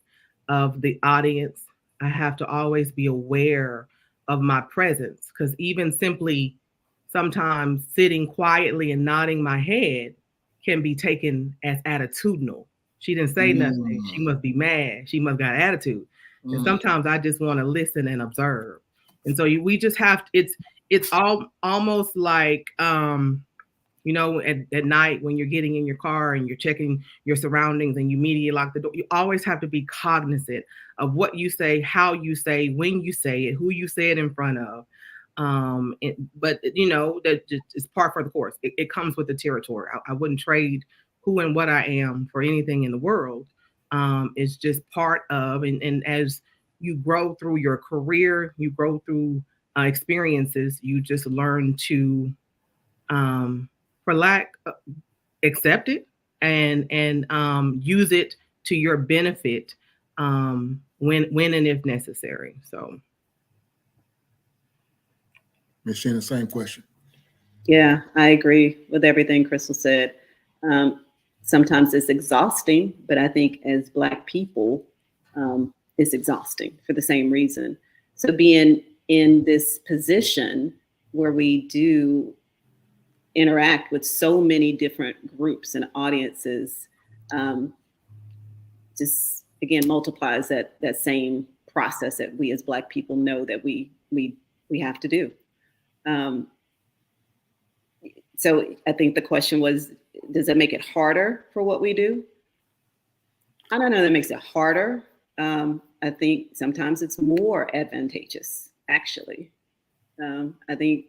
of the audience. I have to always be aware of my presence, because even simply sometimes sitting quietly and nodding my head can be taken as attitudinal. She didn't say nothing. She must be mad. She must got attitude. And sometimes I just want to listen and observe. And so we just have to, it's almost like at night when you're getting in your car and you're checking your surroundings and you immediately lock the door. You always have to be cognizant of what you say, how you say, when you say it, who you say it in front of. But that just is par for the course. It comes with the territory. I wouldn't trade who and what I am for anything in the world. It's just part of, and as you grow through your career, you grow through experiences, you just learn to, for lack, accept it and use it to your benefit when and if necessary. So. Ms. Shannon, same question. Yeah, I agree with everything Crystal said. Sometimes it's exhausting, but I think as Black people, it's exhausting for the same reason. So being in this position where we do interact with so many different groups and audiences, just again multiplies that same process that we as Black people know that we have to do. So I think the question was, does it make it harder for what we do? I don't know that makes it harder. I think sometimes it's more advantageous, actually. I think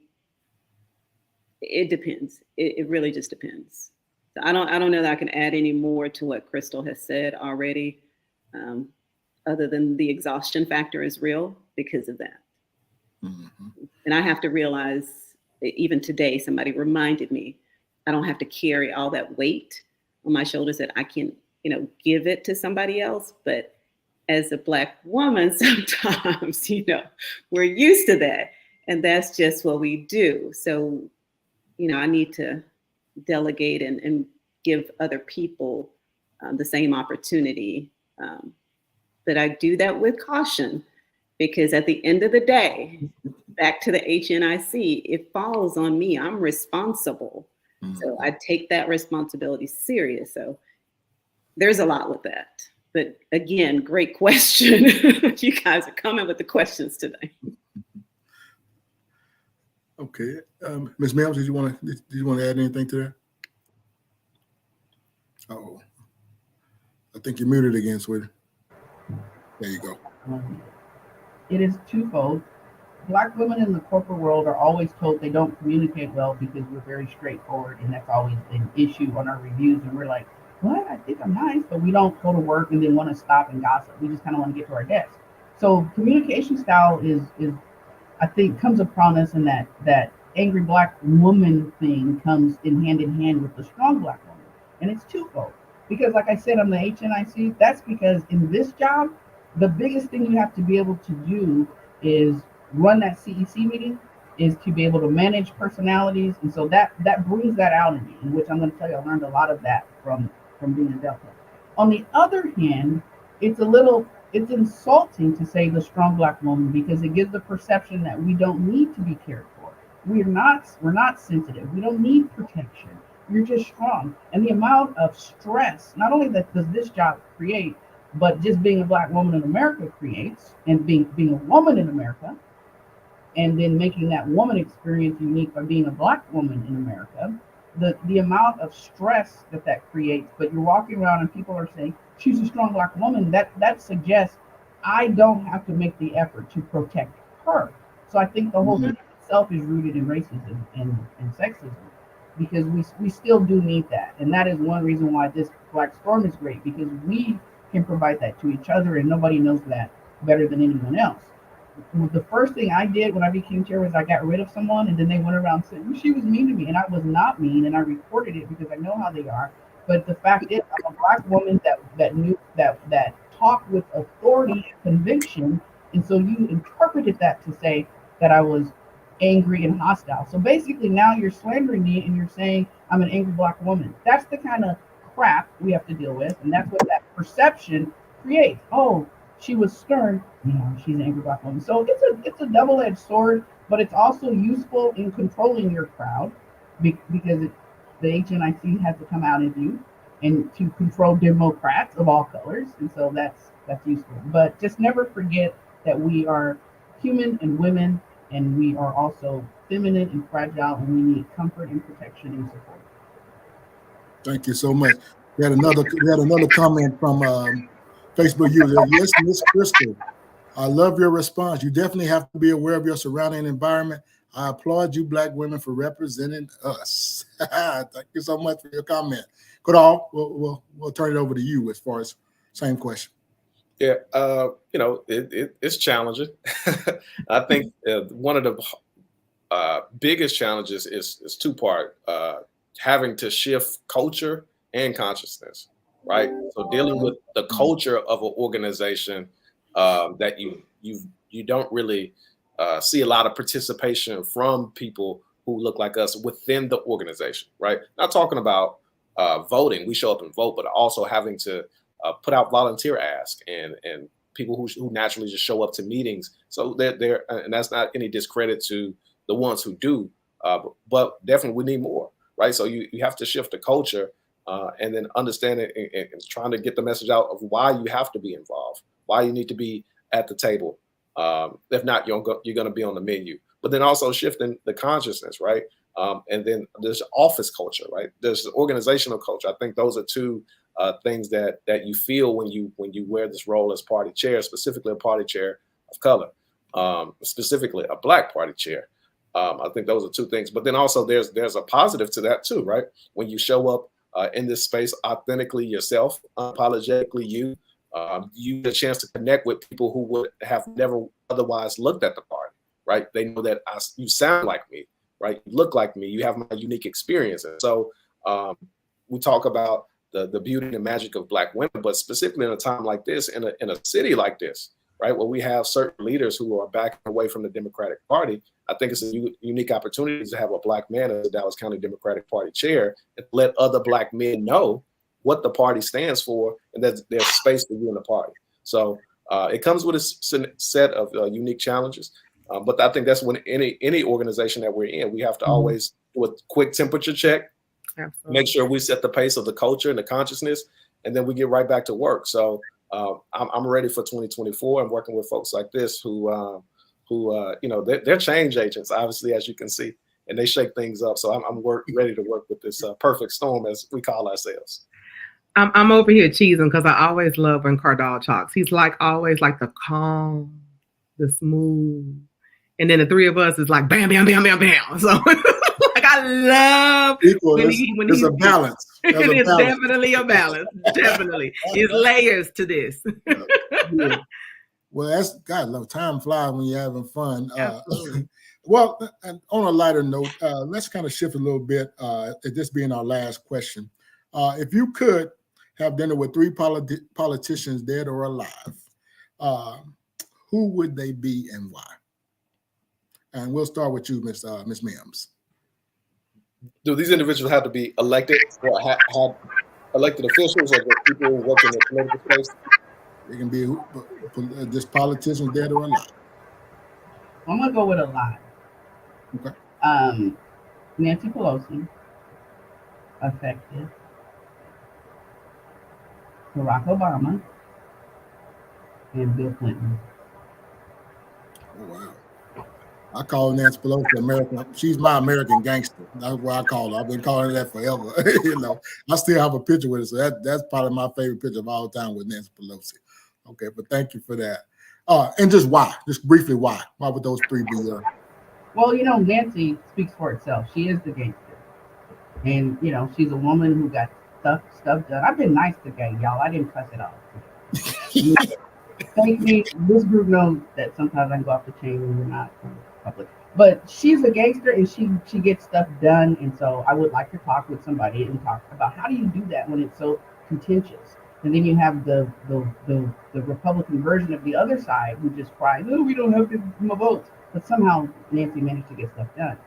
it depends. It really just depends. So I don't know that I can add any more to what Crystal has said already, other than the exhaustion factor is real because of that. Mm-hmm. And I have to realize, even today, somebody reminded me, I don't have to carry all that weight on my shoulders, that I can, give it to somebody else. But as a Black woman, sometimes, we're used to that. And that's just what we do. So, I need to delegate and give other people the same opportunity. But I do that with caution. because at the end of the day, back to the HNIC, it falls on me. I'm responsible. So I take that responsibility serious. So there's a lot with that. But again, great question. You guys are coming with the questions today. Okay, Ms. Mills, did you want to add anything to that? Oh, I think you're muted again, sweetie. There you go. It is twofold. Black women in the corporate world are always told they don't communicate well because we're very straightforward, and that's always an issue on our reviews. And we're like, what? I think I'm nice, but we don't go to work and then want to stop and gossip. We just kind of want to get to our desk. So communication style is I think comes upon us, and that angry Black woman thing comes in hand with the strong Black woman. And it's twofold. Because like I said, on the HNIC, that's because in this job, the biggest thing you have to be able to do is run that CEC meeting, is to be able to manage personalities. And so that brings that out in me, in which I'm going to tell you, I learned a lot of that from being a Delta. On the other hand, it's insulting to say the strong Black woman, because it gives the perception that we don't need to be cared for. We're not sensitive. We don't need protection. You're just strong. And the amount of stress, not only that does this job create, but just being a Black woman in America creates, and being a woman in America, and then making that woman experience unique by being a Black woman in America, the amount of stress that creates. But you're walking around and people are saying, she's a strong Black woman, that suggests I don't have to make the effort to protect her. So I think the whole thing itself is rooted in racism and sexism, because we still do need that. And that is one reason why this Black Storm is great, because we can provide that to each other, and nobody knows that better than anyone else. The first thing I did when I became chair was I got rid of someone, and then they went around saying, she was mean to me, and I was not mean, and I reported it because I know how they are. But the fact is, I'm a Black woman that knew that talked with authority and conviction, and so you interpreted that to say that I was angry and hostile. So basically now you're slandering me and you're saying I'm an angry Black woman. That's the kind of crap we have to deal with, and that's what that perception creates. Oh, she was stern, she's an angry Black woman. So it's a double-edged sword, but it's also useful in controlling your crowd, because the HNIC has to come out of you and to control Democrats of all colors, and so that's useful. But just never forget that we are human and women, and we are also feminine and fragile, and we need comfort and protection and support. Thank you so much. We had another comment from Facebook user. Yes, Miss Crystal, I love your response. You definitely have to be aware of your surrounding environment. I applaud you, Black women, for representing us. Thank you so much for your comment. Goodall, we'll turn it over to you as far as same question. Yeah, it's challenging. I think one of the biggest challenges is two-part, having to shift culture and consciousness, right? So dealing with the culture of an organization that you don't really see a lot of participation from people who look like us within the organization, right? Not talking about voting, we show up and vote, but also having to put out volunteer ask and people who naturally just show up to meetings. So they're and that's not any discredit to the ones who do, but definitely we need more, right? So you have to shift the culture and then understand it and trying to get the message out of why you have to be involved, why you need to be at the table. If not, you're going to be on the menu. But then also shifting the consciousness, right? And then there's office culture, right? There's the organizational culture. I think those are two things that you feel when you wear this role as party chair, specifically a party chair of color, specifically a Black party chair. I think those are two things. But then also there's a positive to that too, right? When you show up in this space authentically yourself, unapologetically you get a chance to connect with people who would have never otherwise looked at the party, right? They know that you sound like me, right? You look like me. You have my unique experience. And so we talk about the beauty and magic of Black women, but specifically in a time like this, in a city like this, right, where we have certain leaders who are backing away from the Democratic Party, I think it's a unique opportunity to have a Black man as the Dallas County Democratic Party chair and let other Black men know what the party stands for and that there's space for you in the party. So It comes with a set of unique challenges. But I think that's when any organization that we're in, we have to always do a quick temperature check, make sure we set the pace of the culture and the consciousness, and then we get right back to work. So I'm ready for 2024. I'm working with folks like this who they're change agents, obviously, as you can see, and they shake things up. So I'm ready to work with this perfect storm, as we call ourselves. I'm over here cheesing because I always love when Cardall talks. He's always like the calm, the smooth. And then the three of us is like bam, bam, bam, bam, bam. So I love when there's a balance. It's definitely a balance. Definitely. It's layers to this. Yeah. Well, that's God. Time flies when you're having fun. Well, and on a lighter note, let's kind of shift a little bit. This being our last question, if you could have dinner with three politicians, dead or alive, who would they be and why? And we'll start with you, Miss Mims. Do these individuals have to be elected or have elected officials, or the people who work in the political space? They can be just politicians, dead or alive. I'm gonna go with alive. Okay. Nancy Pelosi, effective. Barack Obama, and Bill Clinton. Oh, wow. I call Nancy Pelosi American. She's my American gangster. That's what I call her. I've been calling her that forever. I still have a picture with her. So that's probably my favorite picture of all time with Nancy Pelosi. Okay, but thank you for that. And just why? Just briefly, why? Why would those three be there? Well, Nancy speaks for itself. She is the gangster. And, she's a woman who got stuff done. I've been nice today, y'all. I didn't cuss it off. Thank me. This group knows that sometimes I can go off the chain when we're not public. But she's a gangster and she gets stuff done. And so I would like to talk with somebody and talk about how do you do that when it's so contentious. And then you have the Republican version of the other side who just cries, "Oh, we don't have my votes." But somehow Nancy managed to get stuff done.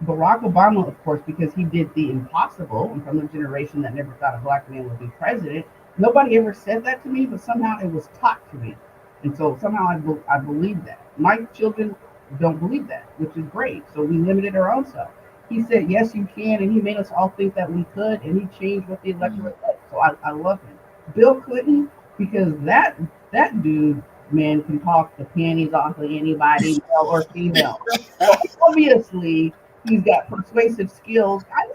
Barack Obama, of course, because he did the impossible, and from the generation that never thought a black man would be president. Nobody ever said that to me, but somehow it was taught to me. And so somehow I believe that. My children don't believe that, which is great. So we limited our own self. He said, yes, you can, and he made us all think that we could, and he changed what the electorate said. So I love him. Bill Clinton, because that dude, man, can talk the panties off of anybody, male or female. Obviously, he's got persuasive skills. I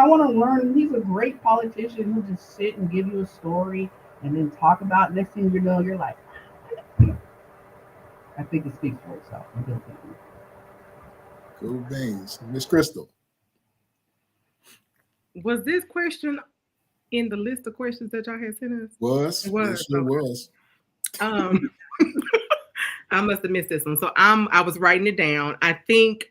want to learn. He's a great politician who just sit and give you a story and then talk about. Next thing you know, you're like, I think it speaks for itself. Cool beans, Miss Crystal. Was this question in the list of questions that y'all had sent us? It sure was. I must have missed this one. So I was writing it down. I think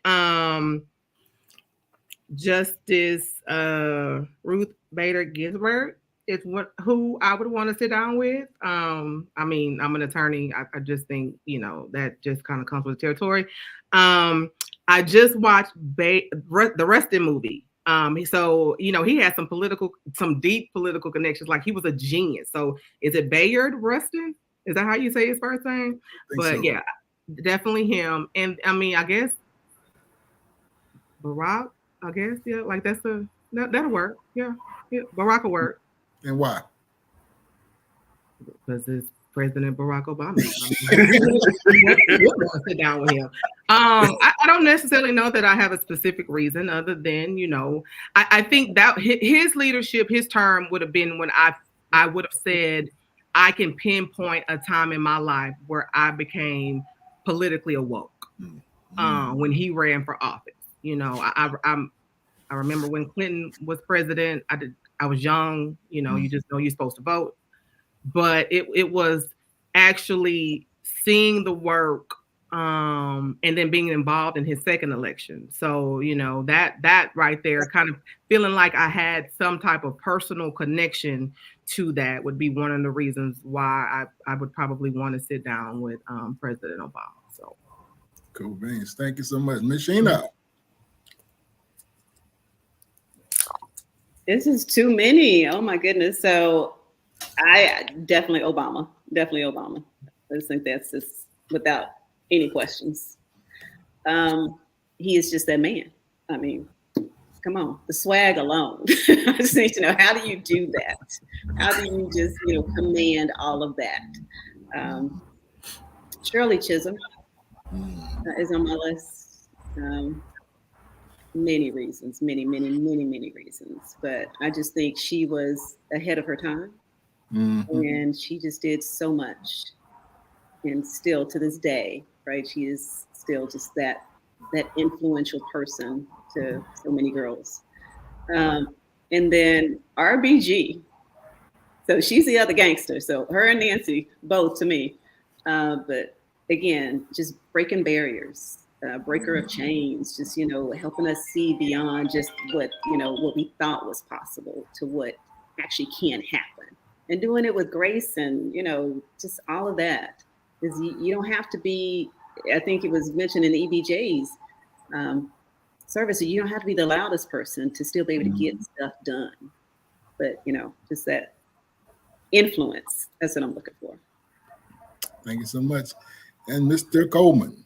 Justice Ruth Bader Ginsburg is who I would want to sit down with. I mean, I'm an attorney. I just think, that just kind of comes with the territory. I just watched the Rustin movie. So, he had some deep political connections. Like he was a genius. So is it Bayard Rustin? Is that how you say his first name? But so. Yeah, definitely him. And I mean, I guess Barack, yeah, like that'll work. Yeah, Barack will work. And why? Because it's President Barack Obama. I sit down with him. I don't necessarily know that I have a specific reason other than, I think that his leadership, his term would have been when I would have said, I can pinpoint a time in my life where I became politically awoke. When he ran for office. I remember when Clinton was president. I was young. You just know you're supposed to vote. But it was actually seeing the work and then being involved in his second election. So, that right there, kind of feeling like I had some type of personal connection to that would be one of the reasons why I would probably want to sit down with President Obama. So cool beans. Thank you so much. Ms. Sheena. This is too many. Oh my goodness. So I definitely Obama. I just think that's just without any questions. He is just that man. I mean, come on, the swag alone. I just need to know, how do you do that? How do you just, command all of that? Shirley Chisholm is on my list. Many reasons, many reasons. But I just think she was ahead of her time. And she just did so much. And still to this day, right, she is still just that influential person to so many girls. And then RBG. So she's the other gangster. So her and Nancy, both to me. But again, just breaking barriers, breaker of chains, just, helping us see beyond just what we thought was possible to what actually can happen. And doing it with grace and, just all of that. Because you don't have to be, I think it was mentioned in EBJ's service, you don't have to be the loudest person to still be able to get stuff done. But, just that influence, that's what I'm looking for. Thank you so much. And Mr. Coleman.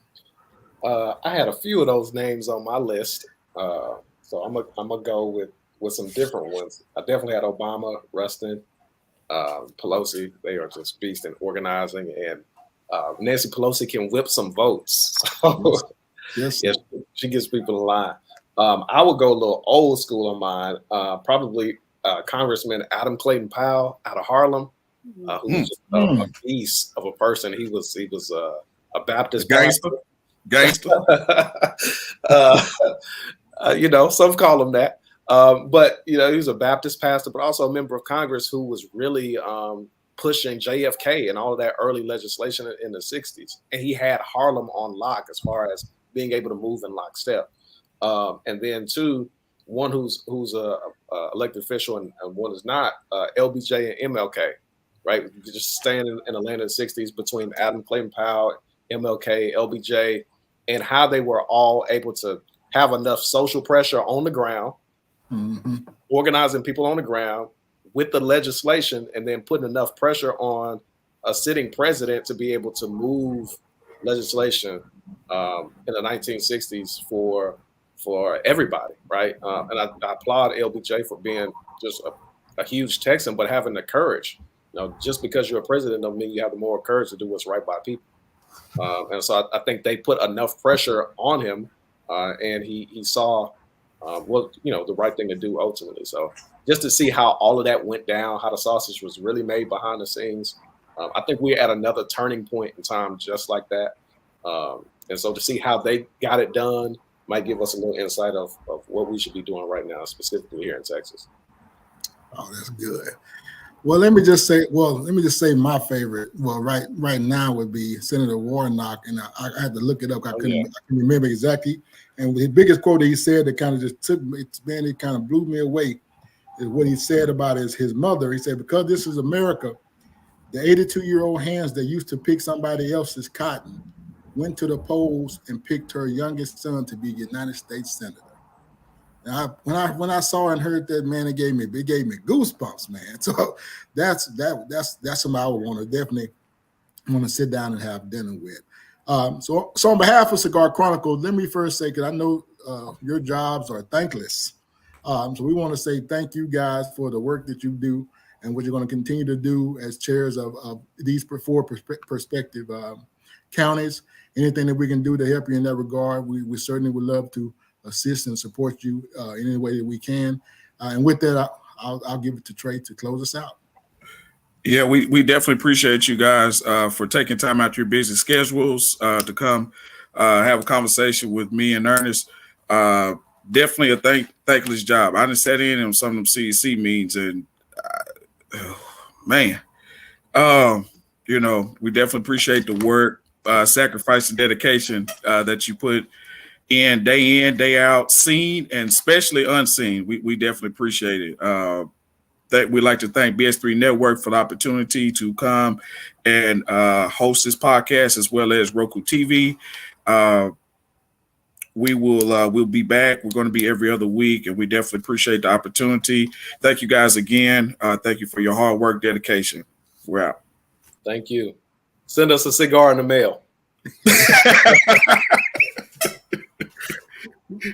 I had a few of those names on my list. So I'm gonna go with some different ones. I definitely had Obama, Rustin, Pelosi. They are just beasts in organizing, and Nancy Pelosi can whip some votes. So, yes, she gets people in line. I would go a little old school on mine. Probably Congressman Adam Clayton Powell out of Harlem, who was just a beast of a person. He was a Baptist gangster. Some call him that. But he was a Baptist pastor, but also a member of Congress who was really pushing JFK and all of that early legislation in the 60s. And he had Harlem on lock as far as being able to move in lockstep. And then two, one who's a elected official and one is not, LBJ and MLK, right? Just staying in the land of the 60s between Adam Clayton Powell, MLK, LBJ, and how they were all able to have enough social pressure on the ground, organizing people on the ground with the legislation, and then putting enough pressure on a sitting president to be able to move legislation in the 1960s for everybody, right? And I applaud LBJ for being just a huge Texan, but having the courage. Just because you're a president doesn't mean you have the moral courage to do what's right by people. And so I think they put enough pressure on him, and he saw the right thing to do ultimately. So just to see how all of that went down, how the sausage was really made behind the scenes, I think we're at another turning point in time just like that. And so to see how they got it done might give us a little insight of what we should be doing right now, specifically here in Texas. Oh, that's good. Well, let me just say my favorite. Well, right now would be Senator Warnock, and I had to look it up. I couldn't remember exactly. And the biggest quote that he said that kind of just took me, man, it kind of blew me away, is what he said about his mother. He said, because this is America, the 82-year-old hands that used to pick somebody else's cotton went to the polls and picked her youngest son to be United States Senator. And when I saw and heard that, man, it gave me goosebumps, man. So that's somebody I would definitely want to sit down and have dinner with. So on behalf of Cigar Chronicle, let me first say, because I know your jobs are thankless. So we want to say thank you guys for the work that you do and what you're going to continue to do as chairs of these four prospective counties. Anything that we can do to help you in that regard, we certainly would love to assist and support you in any way that we can. And with that, I'll give it to Trey to close us out. Yeah, we definitely appreciate you guys for taking time out your busy schedules to come have a conversation with me and Ernest. Definitely a thankless job. I done sat in on some of them CEC meetings, and man, we definitely appreciate the work, sacrifice, and dedication that you put in, day out, seen and especially unseen. We definitely appreciate it. That we'd like to thank BS3 Network for the opportunity to come and host this podcast, as well as Roku TV. We'll be back. We're going to be every other week, and we definitely appreciate the opportunity. Thank you guys again. Thank you for your hard work, dedication. We're out. Thank you. Send us a cigar in the mail.